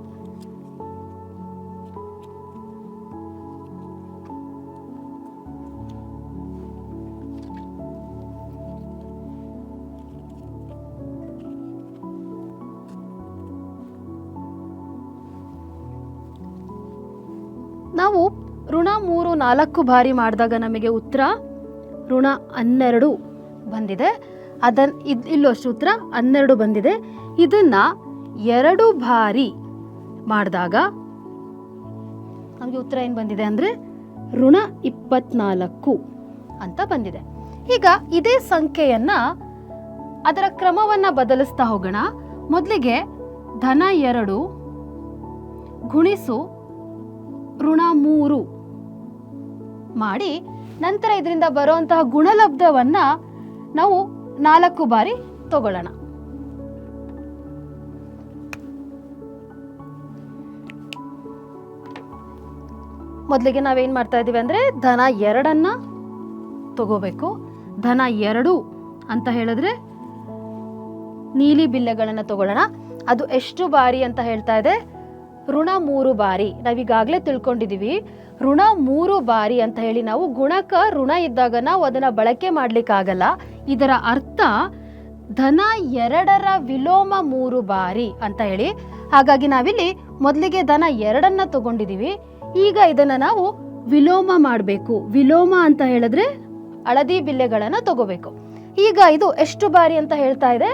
ನಾವು ಋಣ 3 4 ಬಾರಿ ಮಾಡಿದಾಗ ನಮಗೆ ಉತ್ತರ ಋಣ 12 ಬಂದಿದೆ. ಇಲ್ಲೂ ಅಷ್ಟು ಉತ್ತರ 12 ಬಂದಿದೆ. ಇದನ್ನ 2 ಬಾರಿ ಮಾಡಿದಾಗ ನಮಗೆ ಉತ್ತರ ಏನು ಬಂದಿದೆ ಅಂದರೆ ಋಣ 24 ಅಂತ ಬಂದಿದೆ. ಈಗ ಇದೇ ಸಂಖ್ಯೆಯನ್ನ ಅದರ ಕ್ರಮವನ್ನು ಬದಲಿಸ್ತಾ ಹೋಗೋಣ. ಮೊದಲಿಗೆ ಧನ 2 ಗುಣಿಸು ಋಣ 3 ಮಾಡಿ ನಂತರ ಇದರಿಂದ ಬರುವಂತಹ ಗುಣಲಬ್ಧವನ್ನ ನಾವು 4 ಬಾರಿ ತಗೊಳ್ಳೋಣ. ಮೊದಲಿಗೆ ನಾವೇನ್ ಮಾಡ್ತಾ ಇದೀವಿ ಅಂದ್ರೆ ಧನ 2 ತಗೋಬೇಕು. ಧನ 2 ಅಂತ ಹೇಳಿದ್ರೆ ನೀಲಿ ಬಿಲ್ಲೆಗಳನ್ನು ತಗೊಳ್ಳೋಣ. ಅದು ಎಷ್ಟು ಬಾರಿ ಅಂತ ಹೇಳ್ತಾ ಇದೆ? ಋಣ 3 ಬಾರಿ. ನಾವೀಗಾಗಲೇ ತಿಳ್ಕೊಂಡಿದೀವಿ ಋಣ 3 ಬಾರಿ ಅಂತ ಹೇಳಿ. ನಾವು ಗುಣಕ ಋಣ ಇದ್ದಾಗ ನಾವು ಅದನ್ನ ಬಳಕೆ ಮಾಡ್ಲಿಕ್ಕಾಗಲ್ಲ. ಇದರ ಅರ್ಥ ಧನ 2ರ ವಿಲೋಮ 3 ಬಾರಿ ಅಂತ ಹೇಳಿ. ಹಾಗಾಗಿ ನಾವಿಲ್ಲಿ ಮೊದಲಿಗೆ ಧನ 2 ತಗೊಂಡಿದೀವಿ. ಈಗ ಇದನ್ನ ನಾವು ವಿಲೋಮ ಮಾಡಬೇಕು. ವಿಲೋಮ ಅಂತ ಹೇಳಿದ್ರೆ ಹಳದಿ ಬಿಲ್ಲೆಗಳನ್ನ ತಗೋಬೇಕು. ಈಗ ಇದು ಎಷ್ಟು ಬಾರಿ ಅಂತ ಹೇಳ್ತಾ ಇದೆ?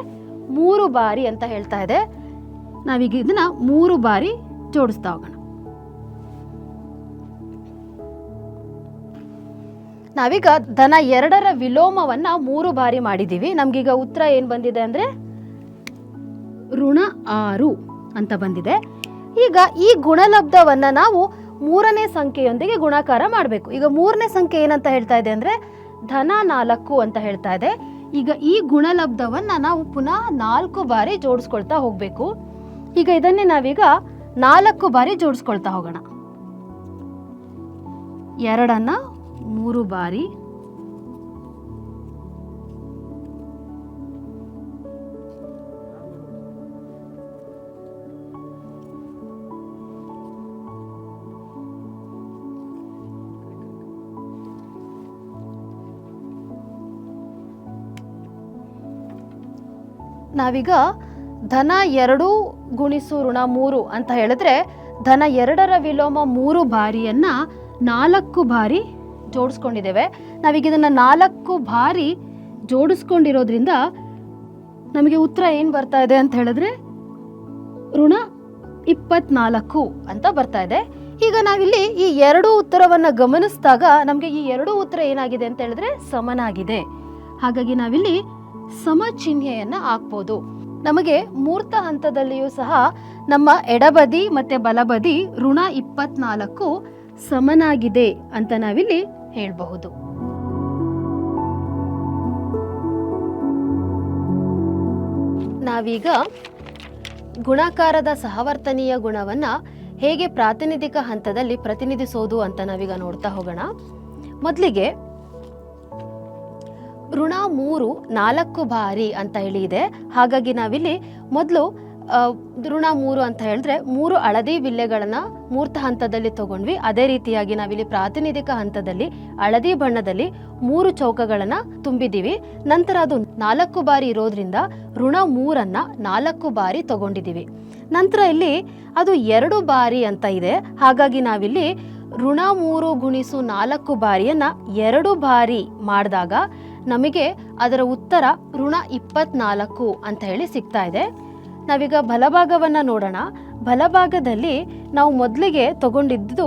3 ಬಾರಿ ಅಂತ ಹೇಳ್ತಾ ಇದೆ. ನಾವೀಗ ಇದನ್ನ 3 ಬಾರಿ ಜೋಡಿಸ್ತಾ ಹೋಗೋಣ. ನಾವೀಗ ಧನ 2ರ ವಿಲೋಮವನ್ನ 3 ಬಾರಿ ಮಾಡಿದೀವಿ. ನಮ್ಗೀಗ ಉತ್ತರ ಏನ್ ಬಂದಿದೆ ಅಂದ್ರೆ ಋಣ 6 ಅಂತ ಬಂದಿದೆ. ಈಗ ಈ ಗುಣಲಬ್ಧವನ್ನ ನಾವು 3ನೇ ಸಂಖ್ಯೆಯೊಂದಿಗೆ ಗುಣಾಕಾರ ಮಾಡಬೇಕು. ಈಗ 3ನೇ ಸಂಖ್ಯೆ ಏನಂತ ಹೇಳ್ತಾ ಇದೆ ಅಂದ್ರೆ ಧನ 4 ಅಂತ ಹೇಳ್ತಾ ಇದೆ. ಈಗ ಈ ಗುಣಲಬ್ಧವನ್ನ ನಾವು ಪುನಃ 4 ಬಾರಿ ಜೋಡಿಸ್ಕೊಳ್ತಾ ಹೋಗ್ಬೇಕು. ಈಗ ಇದನ್ನೇ ನಾವೀಗ 4 ಬಾರಿ ಜೋಡಿಸ್ಕೊಳ್ತಾ ಹೋಗೋಣ. 2ನ್ನ 3 ಬಾರಿ, ನಾವೀಗ ಧನ 2 ಗುಣಿಸು ಋಣ 3 ಅಂತ ಹೇಳಿದ್ರೆ ಧನ 2ರ ವಿಲೋಮ 3 ಬಾರಿಯನ್ನ 4 ಬಾರಿ ಜೋಡಿಸ್ಕೊಂಡಿದ್ದೇವೆ. ನಾವೀಗ ಇದನ್ನ 4 ಬಾರಿ ಜೋಡಿಸ್ಕೊಂಡಿರೋದ್ರಿಂದ ನಮಗೆ ಉತ್ತರ ಏನು ಬರ್ತಾ ಇದೆ ಅಂತ ಹೇಳಿದ್ರೆ ಋಣ 24 ಅಂತ ಬರ್ತಾ ಇದೆ. ಈಗ ನಾವಿಲ್ಲಿ ಈ 2 ಉತ್ತರವನ್ನ ಗಮನಿಸಿದಾಗ ನಮಗೆ ಈ 2 ಉತ್ತರ ಏನಾಗಿದೆ ಅಂತ ಹೇಳಿದ್ರೆ ಸಮನಾಗಿದೆ. ಹಾಗಾಗಿ ನಾವಿಲ್ಲಿ ಸಮ ಚಿಹ್ನೆಯನ್ನ ಹಾಕ್ಬೋದು. ನಮಗೆ ಮೂರ್ತ ಹಂತದಲ್ಲಿಯೂ ಸಹ ನಮ್ಮ ಎಡಬದಿ ಮತ್ತೆ ಬಲಬದಿ ಋಣ 24 ಸಮನಾಗಿದೆ ಅಂತ ನಾವಿಲ್ಲಿ ಹೇಳಬಹುದು. ನಾವೀಗ ಗುಣಾಕಾರದ ಸಹವರ್ತನೀಯ ಗುಣವನ್ನ ಹೇಗೆ ಪ್ರಾತಿನಿಧಿಕ ಹಂತದಲ್ಲಿ ಪ್ರತಿನಿಧಿಸೋದು ಅಂತ ನಾವೀಗ ನೋಡ್ತಾ ಹೋಗೋಣ. ಮೊದಲಿಗೆ ಋಣ 3 4 ಬಾರಿ ಅಂತ ಹೇಳಿ ಇದೆ. ಹಾಗಾಗಿ ನಾವಿಲ್ಲಿ ಮೊದಲು ಋಣ 3 ಅಂತ ಹೇಳಿದ್ರೆ 3 ಹಳದಿ ಬಿಲ್ಲೆಗಳನ್ನ ಮೂರ್ತ ಹಂತದಲ್ಲಿ ತಗೊಂಡ್ವಿ. ಅದೇ ರೀತಿಯಾಗಿ ನಾವಿಲ್ಲಿ ಪ್ರಾತಿನಿಧಿಕ ಹಂತದಲ್ಲಿ ಹಳದಿ ಬಣ್ಣದಲ್ಲಿ 3 ಚೌಕಗಳನ್ನ ತುಂಬಿದೀವಿ. ನಂತರ ಅದು 4 ಬಾರಿ ಇರೋದ್ರಿಂದ ಋಣ 3ಅನ್ನ 4 ಬಾರಿ ತಗೊಂಡಿದೀವಿ. ನಂತರ ಇಲ್ಲಿ ಅದು 2 ಬಾರಿ ಅಂತ ಇದೆ. ಹಾಗಾಗಿ ನಾವಿಲ್ಲಿ ಋಣ 3 ಗುಣಿಸು 4 ಬಾರಿಯನ್ನ 2 ಬಾರಿ ಮಾಡಿದಾಗ ನಮಗೆ ಅದರ ಉತ್ತರ ಋಣ 24 ಅಂತ ಹೇಳಿ ಸಿಗ್ತಾ ಇದೆ. ನಾವೀಗ ಬಲಭಾಗವನ್ನ ನೋಡೋಣ. ಬಲಭಾಗದಲ್ಲಿ ನಾವು ಮೊದಲಿಗೆ ತಗೊಂಡಿದ್ದು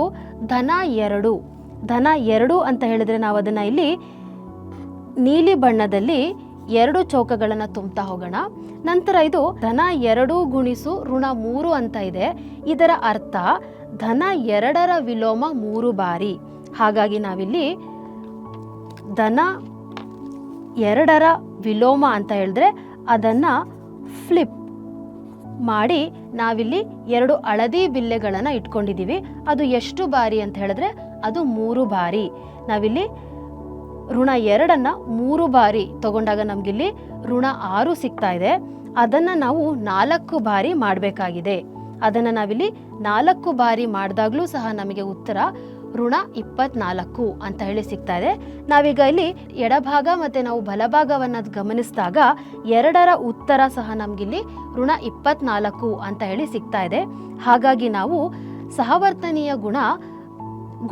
ಧನ 2. ಧನ 2 ಅಂತ ಹೇಳಿದ್ರೆ ನಾವು ಅದನ್ನ ಇಲ್ಲಿ ನೀಲಿ ಬಣ್ಣದಲ್ಲಿ 2 ಚೌಕಗಳನ್ನು ತುಂಬ್ತಾ ಹೋಗೋಣ. ನಂತರ ಇದು ಧನ 2 ಗುಣಿಸು ಋಣ 3 ಅಂತ ಇದೆ. ಇದರ ಅರ್ಥ ಧನ 2ರ ವಿಲೋಮ 3 ಬಾರಿ. ಹಾಗಾಗಿ ನಾವಿಲ್ಲಿ ಧನ 2ರ ವಿಲೋಮ ಅಂತ ಹೇಳಿದ್ರೆ ಅದನ್ನ ಫ್ಲಿಪ್ ಮಾಡಿ ನಾವಿಲ್ಲಿ 2 ಹಳದಿ ಬಿಲ್ಲೆಗಳನ್ನು ಇಟ್ಕೊಂಡಿದ್ದೀವಿ. ಅದು ಎಷ್ಟು ಬಾರಿ ಅಂತ ಹೇಳಿದ್ರೆ ಅದು 3 ಬಾರಿ. ನಾವಿಲ್ಲಿ ಋಣ 2ಅನ್ನ 3 ಬಾರಿ ತಗೊಂಡಾಗ ನಮಗಿಲ್ಲಿ ಋಣ 6 ಸಿಗ್ತಾ ಇದೆ. ಅದನ್ನು ನಾವು 4 ಬಾರಿ ಮಾಡಬೇಕಾಗಿದೆ. ಅದನ್ನು ನಾವಿಲ್ಲಿ 4 ಬಾರಿ ಮಾಡಿದಾಗಲೂ ಸಹ ನಮಗೆ ಉತ್ತರ ಋಣ 24 ಅಂತ ಹೇಳಿ ಸಿಗ್ತಾ ಇದೆ. ನಾವೀಗ ಇಲ್ಲಿ ಎಡಭಾಗ ಮತ್ತೆ ನಾವು ಬಲಭಾಗವನ್ನು ಗಮನಿಸಿದಾಗ 2ರ ಉತ್ತರ ಸಹ ನಮಗಿಲ್ಲಿ ಋಣ 24 ಅಂತ ಹೇಳಿ ಸಿಗ್ತಾ ಇದೆ. ಹಾಗಾಗಿ ನಾವು ಸಹವರ್ತನೀಯ ಗುಣ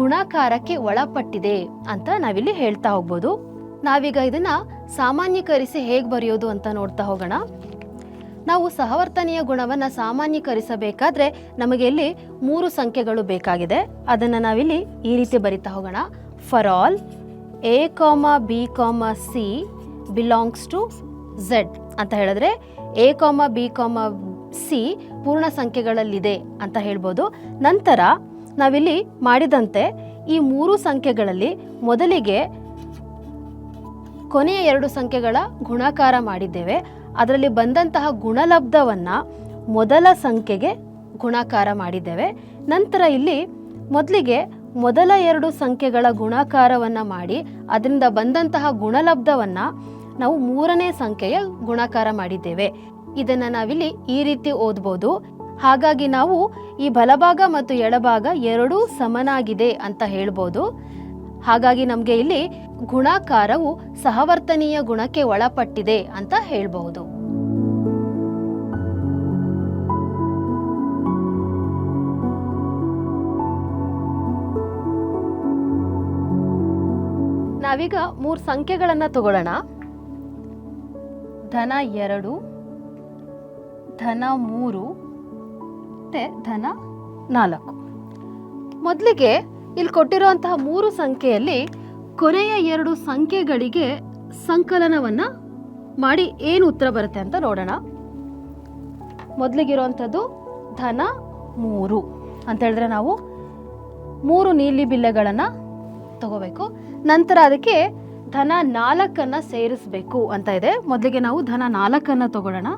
ಗುಣಾಕಾರಕ್ಕೆ ಒಳಪಟ್ಟಿದೆ ಅಂತ ನಾವಿಲ್ಲಿ ಹೇಳ್ತಾ ಹೋಗ್ಬೋದು. ನಾವೀಗ ಇದನ್ನ ಸಾಮಾನ್ಯೀಕರಿಸಿ ಹೇಗೆ ಬರೆಯೋದು ಅಂತ ನೋಡ್ತಾ ಹೋಗೋಣ. ನಾವು ಸಹವರ್ತನೀಯ ಗುಣವನ್ನು ಸಾಮಾನ್ಯೀಕರಿಸಬೇಕಾದ್ರೆ ನಮಗೆ ಇಲ್ಲಿ 3 ಸಂಖ್ಯೆಗಳು ಬೇಕಾಗಿದೆ. ಅದನ್ನು ನಾವಿಲ್ಲಿ ಈ ರೀತಿ ಬರಿತಾ ಹೋಗೋಣ. For all a, b, c belongs to Z ಅಂತ ಹೇಳಿದ್ರೆ A comma B com C ಪೂರ್ಣ ಸಂಖ್ಯೆಗಳಲ್ಲಿದೆ ಅಂತ ಹೇಳ್ಬೋದು. ನಂತರ ನಾವಿಲ್ಲಿ ಮಾಡಿದಂತೆ ಈ 3 ಸಂಖ್ಯೆಗಳಲ್ಲಿ ಮೊದಲಿಗೆ ಕೊನೆಯ 2 ಸಂಖ್ಯೆಗಳ ಗುಣಾಕಾರ ಮಾಡಿದ್ದೇವೆ. ಅದರಲ್ಲಿ ಬಂದಂತಹ ಗುಣಲಬ್ಧವನ್ನು ಮೊದಲ ಸಂಖ್ಯೆಗೆ ಗುಣಾಕಾರ ಮಾಡಿದ್ದೇವೆ. ನಂತರ ಇಲ್ಲಿ ಮೊದಲಿಗೆ ಮೊದಲ 2 ಸಂಖ್ಯೆಗಳ ಗುಣಾಕಾರವನ್ನು ಮಾಡಿ ಅದರಿಂದ ಬಂದಂತಹ ಗುಣಲಬ್ಧವನ್ನು ನಾವು 3ನೇ ಸಂಖ್ಯೆಯ ಗುಣಾಕಾರ ಮಾಡಿದ್ದೇವೆ. ಇದನ್ನು ನಾವಿಲ್ಲಿ ಈ ರೀತಿ ಓದ್ಬೋದು. ಹಾಗಾಗಿ ನಾವು ಈ ಬಲಭಾಗ ಮತ್ತು ಎಡಭಾಗ ಎರಡೂ ಸಮನಾಗಿದೆ ಅಂತ ಹೇಳ್ಬೋದು. ಹಾಗಾಗಿ ನಮಗೆ ಇಲ್ಲಿ ಗುಣಾಕಾರವು ಸಹವರ್ತನೀಯ ಗುಣಕ್ಕೆ ಒಳಪಟ್ಟಿದೆ ಅಂತ ಹೇಳ್ಬಹುದು. ನಾವೀಗ 3 ಸಂಖ್ಯೆಗಳನ್ನು ತಗೊಳ್ಳೋಣ. ಧನ 2, ಧನ 3 ಮತ್ತೆ ಧನ 4. ಮೊದಲಿಗೆ ಇಲ್ಲಿ ಕೊಟ್ಟಿರುವಂತಹ 3 ಸಂಖ್ಯೆಯಲ್ಲಿ ಕೊನೆಯ 2 ಸಂಖ್ಯೆಗಳಿಗೆ ಸಂಕಲನವನ್ನು ಮಾಡಿ ಏನು ಉತ್ತರ ಬರುತ್ತೆ ಅಂತ ನೋಡೋಣ. ಮೊದಲಿಗಿರುವಂಥದ್ದು ಧನ 3 ಅಂತ ಹೇಳಿದ್ರೆ ನಾವು 3 ನೀಲಿ ಬಿಲ್ಲೆಗಳನ್ನು ತಗೋಬೇಕು. ನಂತರ ಅದಕ್ಕೆ ಧನ 4 ಸೇರಿಸಬೇಕು ಅಂತ ಇದೆ. ಮೊದಲಿಗೆ ನಾವು ಧನ 4 ತಗೊಳ್ಳೋಣ.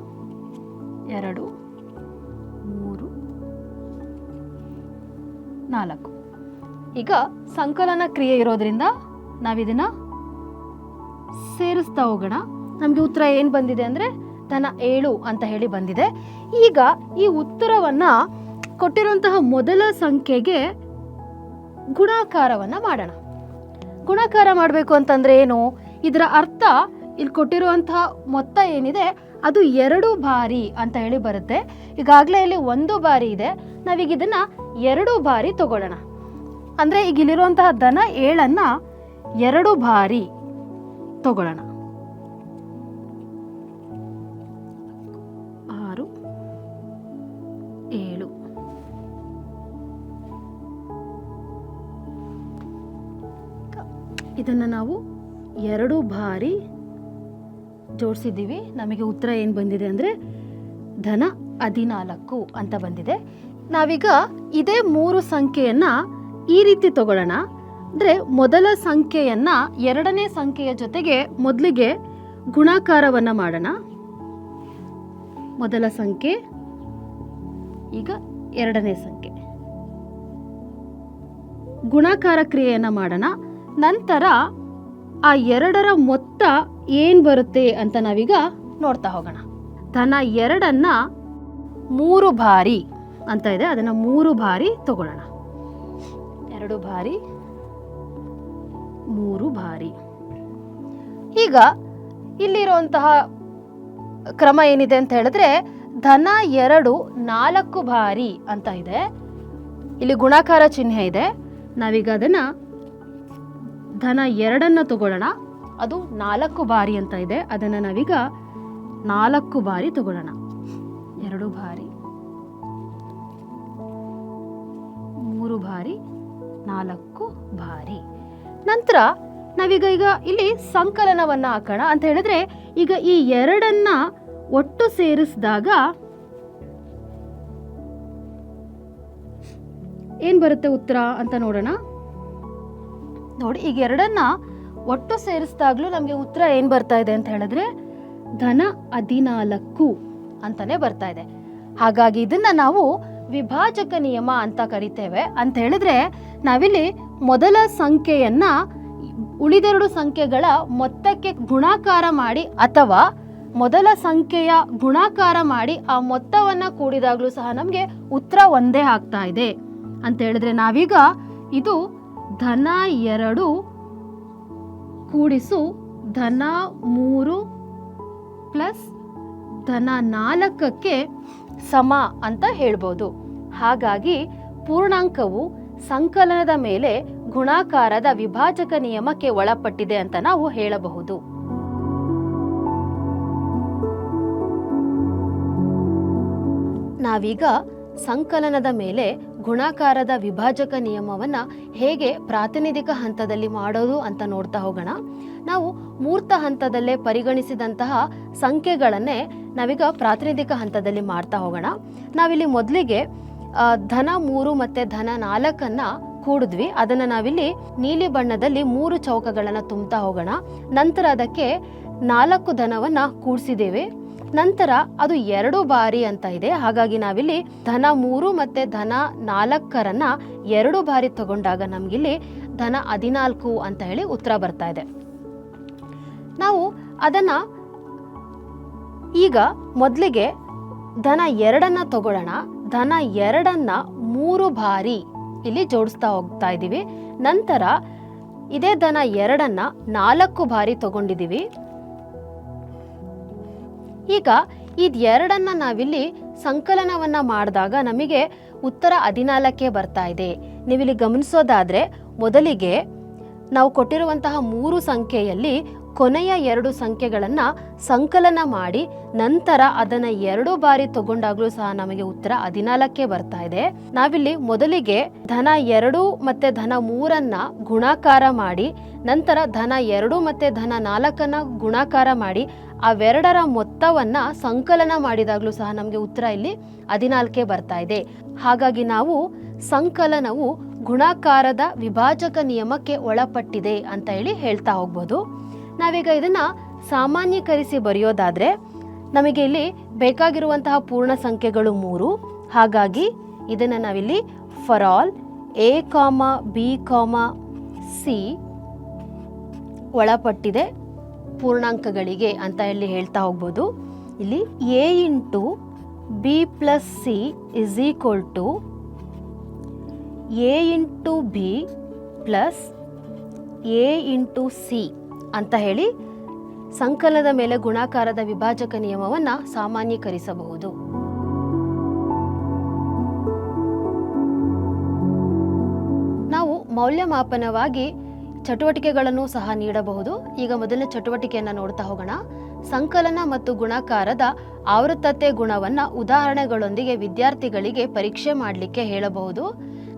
2, 3, 4. ಈಗ ಸಂಕಲನ ಕ್ರಿಯೆ ಇರೋದ್ರಿಂದ ನಾವಿದನ್ನ ಸೇರಿಸ್ತಾ ಹೋಗೋಣ. ನಮಗೆ ಉತ್ತರ ಏನು ಬಂದಿದೆ ಅಂದರೆ ಧನ 7 ಅಂತ ಹೇಳಿ ಬಂದಿದೆ. ಈಗ ಈ ಉತ್ತರವನ್ನು ಕೊಟ್ಟಿರುವಂತಹ ಮೊದಲ ಸಂಖ್ಯೆಗೆ ಗುಣಾಕಾರವನ್ನು ಮಾಡೋಣ. ಗುಣಾಕಾರ ಮಾಡಬೇಕು ಅಂತಂದರೆ ಏನು? ಇದರ ಅರ್ಥ ಇಲ್ಲಿ ಕೊಟ್ಟಿರುವಂತಹ ಮೊತ್ತ ಏನಿದೆ ಅದು 2 ಬಾರಿ ಅಂತ ಹೇಳಿ ಬರುತ್ತೆ. ಈಗಾಗಲೇ ಇಲ್ಲಿ 1 ಬಾರಿ ಇದೆ. ನಾವೀಗ ಇದನ್ನು 2 ಬಾರಿ ತಗೊಳ್ಳೋಣ. ಅಂದರೆ ಈಗ ಇಲ್ಲಿರುವಂತಹ ಧನ 7 2 ಬಾರಿ ತಗೊಳ್ಳೋಣ. 6, 7. ಇದನ್ನು ನಾವು 2 ಬಾರಿ ಜೋಡಿಸಿದ್ದೀವಿ. ನಮಗೆ ಉತ್ತರ ಏನು ಬಂದಿದೆ ಅಂದರೆ ಧನ 14 ಅಂತ ಬಂದಿದೆ. ನಾವೀಗ ಇದೇ 3 ಸಂಖ್ಯೆಯನ್ನು ಈ ರೀತಿ ತಗೊಳ್ಳೋಣ. ಅಂದರೆ ಮೊದಲ ಸಂಖ್ಯೆಯನ್ನು 2ನೇ ಸಂಖ್ಯೆಯ ಜೊತೆಗೆ ಮೊದಲಿಗೆ ಗುಣಾಕಾರವನ್ನು ಮಾಡೋಣ. ಮೊದಲ ಸಂಖ್ಯೆ ಈಗ 2ನೇ ಸಂಖ್ಯೆ ಗುಣಾಕಾರ ಕ್ರಿಯೆಯನ್ನು ಮಾಡೋಣ. ನಂತರ ಆ 2ರ ಮೊತ್ತ ಏನು ಬರುತ್ತೆ ಅಂತ ನಾವೀಗ ನೋಡ್ತಾ ಹೋಗೋಣ. ಧನ 2 3 ಬಾರಿ ಅಂತ ಇದೆ. ಅದನ್ನು 3 ಬಾರಿ ತಗೊಳ್ಳೋಣ. 2 ಬಾರಿ 3 ಬಾರಿ. ಈಗ ಇಲ್ಲಿರುವಂತಹ ಕ್ರಮ ಏನಿದೆ ಅಂತ ಹೇಳಿದ್ರೆ ಧನ 2 4 ಬಾರಿ ಅಂತ ಇದೆ. ಇಲ್ಲಿ ಗುಣಾಕಾರ ಚಿಹ್ನೆ ಇದೆ. ನಾವೀಗ ಅದನ್ನು ಧನ 2 ತಗೊಳ್ಳೋಣ. ಅದು 4 ಬಾರಿ ಅಂತ ಇದೆ. ಅದನ್ನು ನಾವೀಗ 4 ಬಾರಿ ತಗೊಳ್ಳೋಣ. 2 ಬಾರಿ 3 ಬಾರಿ 4 ಬಾರಿ. ನಂತರ ನಾವೀಗ ಇಲ್ಲಿ ಸಂಕಲನವನ್ನು ಹಾಕೋಣ ಅಂತ ಹೇಳಿದ್ರೆ ಈಗ ಈ 2 ಒಟ್ಟು ಸೇರಿಸಿದಾಗ ಏನು ಬರುತ್ತೆ ಉತ್ತರ ಅಂತ ನೋಡೋಣ. ನೋಡಿ, ಈಗ 2 ಒಟ್ಟು ಸೇರಿಸಿದಾಗಲೂ ನಮಗೆ ಉತ್ತರ ಏನು ಬರ್ತಾ ಇದೆ ಅಂತ ಹೇಳಿದ್ರೆ ಧನ 14 ಅಂತಾನೆ ಬರ್ತಾ ಇದೆ. ಹಾಗಾಗಿ ಇದನ್ನ ನಾವು ವಿಭಾಜಕ ನಿಯಮ ಅಂತ ಕರಿತೇವೆ. ಅಂತ ಹೇಳಿದ್ರೆ ನಾವಿಲ್ಲಿ ಮೊದಲ ಸಂಖ್ಯೆಯನ್ನ ಉಳಿದೆರಡು ಸಂಖ್ಯೆಗಳ ಮೊತ್ತಕ್ಕೆ ಗುಣಾಕಾರ ಮಾಡಿ ಅಥವಾ ಮೊದಲ ಸಂಖ್ಯೆಯ ಗುಣಾಕಾರ ಮಾಡಿ ಆ ಮೊತ್ತವನ್ನು ಕೂಡಿದಾಗಲೂ ಸಹ ನಮಗೆ ಉತ್ತರ ಒಂದೇ ಆಗ್ತಾ ಇದೆ ಅಂತ ಹೇಳಿದ್ರೆ ನಾವೀಗ ಇದು ಧನ 2 ಕೂಡಿಸು ಧನ 3 ಪ್ಲಸ್ ಧನ 4ಕ್ಕೆ ಸಮ ಅಂತ ಹೇಳ್ಬೋದು. ಹಾಗಾಗಿ ಪೂರ್ಣಾಂಕವು ಸಂಕಲನದ ಮೇಲೆ ಗುಣಾಕಾರದ ವಿಭಾಜಕ ನಿಯಮಕ್ಕೆ ಒಳಪಟ್ಟಿದೆ ಅಂತ ನಾವು ಹೇಳಬಹುದು. ನಾವೀಗ ಸಂಕಲನದ ಮೇಲೆ ಗುಣಾಕಾರದ ವಿಭಾಜಕ ನಿಯಮವನ್ನು ಹೇಗೆ ಪ್ರಾತಿನಿಧಿಕ ಹಂತದಲ್ಲಿ ಮಾಡೋದು ಅಂತ ನೋಡ್ತಾ ಹೋಗೋಣ. ನಾವು ಮೂರ್ತ ಹಂತದಲ್ಲೇ ಪರಿಗಣಿಸಿದಂತಹ ಸಂಖ್ಯೆಗಳನ್ನೇ ನಾವೀಗ ಪ್ರಾತಿನಿಧಿಕ ಹಂತದಲ್ಲಿ ಮಾಡ್ತಾ ಹೋಗೋಣ. ನಾವಿಲ್ಲಿ ಮೊದಲಿಗೆ ಧನ 3 ಮತ್ತು ಧನ 4 ಕೂಡಿದ್ವಿ. ಅದನ್ನು ನಾವಿಲ್ಲಿ ನೀಲಿ ಬಣ್ಣದಲ್ಲಿ 3 ಚೌಕಗಳನ್ನು ತುಂಬ್ತಾ ಹೋಗೋಣ. ನಂತರ ಅದಕ್ಕೆ 4 ಧನವನ್ನು ಕೂಡಿಸಿದ್ದೇವೆ. ನಂತರ ಅದು 2 ಬಾರಿ ಅಂತ ಇದೆ. ಹಾಗಾಗಿ ನಾವಿಲ್ಲಿ ಧನ 3 ಮತ್ತು ಧನ 4 2 ಬಾರಿ ತಗೊಂಡಾಗ ನಮಗಿಲ್ಲಿ ಧನ 14 ಅಂತ ಹೇಳಿ ಉತ್ತರ ಬರ್ತಾ ಇದೆ. ನಾವು ಅದನ್ನು ಈಗ ಮೊದಲಿಗೆ ಧನ 2 ತಗೊಳ್ಳೋಣ. ಧನ 2 3 ಬಾರಿ ಇಲ್ಲಿ ಜೋಡಿಸ್ತಾ ಹೋಗ್ತಾ ಇದ್ದೀವಿ. ನಂತರ ಇದೇ ಧನ 2 4 ಬಾರಿ ತಗೊಂಡಿದ್ದೀವಿ. ಈಗ ಇದೆರಡನ್ನ ನಾವಿಲ್ಲಿ ಸಂಕಲನವನ್ನ ಮಾಡಿದಾಗ ನಮಗೆ ಉತ್ತರ 14 ಬರ್ತಾ ಇದೆ. ನೀವಿಲ್ಲಿ ಗಮನಿಸೋದಾದ್ರೆ ಮೊದಲಿಗೆ ನಾವು ಕೊಟ್ಟಿರುವಂತಹ 3 ಸಂಖ್ಯೆಯಲ್ಲಿ ಕೊನೆಯ 2 ಸಂಖ್ಯೆಗಳನ್ನು ಸಂಕಲನ ಮಾಡಿ ನಂತರ ಅದನ್ನು 2 ಬಾರಿ ತಗೊಂಡಾಗ್ಲೂ ಸಹ ನಮಗೆ ಉತ್ತರ 14 ಬರ್ತಾ ಇದೆ. ನಾವಿಲ್ಲಿ ಮೊದಲಿಗೆ ಧನ 2 ಮತ್ತು ಧನ 3 ಗುಣಾಕಾರ ಮಾಡಿ ನಂತರ ಧನ 2 ಮತ್ತು ಧನ 4 ಗುಣಾಕಾರ ಮಾಡಿ ಅವೆರಡರ ಮೊತ್ತವನ್ನು ಸಂಕಲನ ಮಾಡಿದಾಗಲೂ ಸಹ ನಮಗೆ ಉತ್ತರ ಇಲ್ಲಿ 14 ಬರ್ತಾ ಇದೆ. ಹಾಗಾಗಿ ನಾವು ಸಂಕಲನವು ಗುಣಾಕಾರದ ವಿಭಾಜಕ ನಿಯಮಕ್ಕೆ ಒಳಪಟ್ಟಿದೆ ಅಂತ ಹೇಳಿ ಹೇಳ್ತಾ ಹೋಗ್ಬೋದು. ನಾವೀಗ ಇದನ್ನ ಸಾಮಾನ್ಯೀಕರಿಸಿ ಬರೆಯೋದಾದ್ರೆ ನಮಗೆ ಇಲ್ಲಿ ಬೇಕಾಗಿರುವಂತಹ ಪೂರ್ಣ ಸಂಖ್ಯೆಗಳು 3. ಹಾಗಾಗಿ ಇದನ್ನು ನಾವಿಲ್ಲಿ for all A, B, C ಒಳಪಟ್ಟಿದೆ ಪೂರ್ಣಾಂಕಗಳಿಗೆ ಅಂತ ಹೇಳಿ ಹೇಳ್ತಾ ಹೋಗ್ಬೋದು. ಇಲ್ಲಿ A into B plus C is equal to A into B plus A into C ಅಂತ ಹೇಳಿ ಸಂಕಲನದ ಮೇಲೆ ಗುಣಾಕಾರದ ವಿಭಾಜಕ ನಿಯಮವನ್ನು ಸಾಮಾನ್ಯೀಕರಿಸಬಹುದು. ನಾವು ಮೌಲ್ಯಮಾಪನವಾಗಿ ಚಟುವಟಿಕೆಗಳನ್ನು ಸಹ ನೀಡಬಹುದು. ಈಗ ಮೊದಲನೇ ಚಟುವಟಿಕೆಯನ್ನು ನೋಡ್ತಾ ಹೋಗೋಣ. ಸಂಕಲನ ಮತ್ತು ಗುಣಾಕಾರದ ಆವೃತ್ತತೆ ಗುಣವನ್ನು ಉದಾಹರಣೆಗಳೊಂದಿಗೆ ವಿದ್ಯಾರ್ಥಿಗಳಿಗೆ ಪರೀಕ್ಷೆ ಮಾಡಲಿಕ್ಕೆ ಹೇಳಬಹುದು.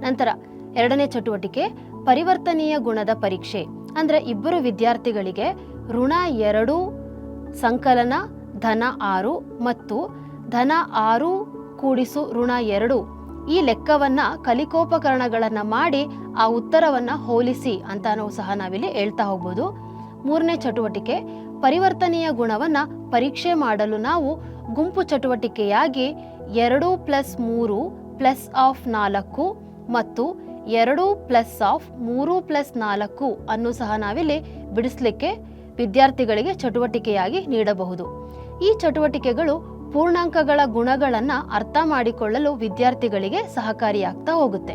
ನಂತರ ಎರಡನೇ ಚಟುವಟಿಕೆ ಪರಿವರ್ತನೀಯ ಗುಣದ ಪರೀಕ್ಷೆ. ಅಂದರೆ ಇಬ್ಬರು ವಿದ್ಯಾರ್ಥಿಗಳಿಗೆ ಋಣ 2 ಸಂಕಲನ ಧನ 6 ಮತ್ತು ಧನ 6 ಕೂಡಿಸು ಋಣ 2 ಈ ಲೆಕ್ಕವನ್ನು ಕಲಿಕೋಪಕರಣಗಳನ್ನು ಮಾಡಿ ಆ ಉತ್ತರವನ್ನು ಹೋಲಿಸಿ ಅಂತ ನಾವು ಸಹ ನಾವಿಲ್ಲಿ ಹೇಳ್ತಾ ಹೋಗ್ಬೋದು. ಮೂರನೇ ಚಟುವಟಿಕೆ ಪರಿವರ್ತನೀಯ ಗುಣವನ್ನು ಪರೀಕ್ಷೆ ಮಾಡಲು ನಾವು ಗುಂಪು ಚಟುವಟಿಕೆಯಾಗಿ 2 + 3 +4 ಮತ್ತು 2 + 3 + 4 ಅನ್ನು ಸಹ ನಾವಿಲ್ಲಿ ಬಿಡಿಸಲಿಕ್ಕೆ ವಿದ್ಯಾರ್ಥಿಗಳಿಗೆ ಚಟುವಟಿಕೆಯಾಗಿ ನೀಡಬಹುದು. ಈ ಚಟುವಟಿಕೆಗಳು ಪೂರ್ಣಾಂಕಗಳ ಗುಣಗಳನ್ನು ಅರ್ಥ ಮಾಡಿಕೊಳ್ಳಲು ವಿದ್ಯಾರ್ಥಿಗಳಿಗೆ ಸಹಕಾರಿಯಾಗ್ತಾ ಹೋಗುತ್ತೆ.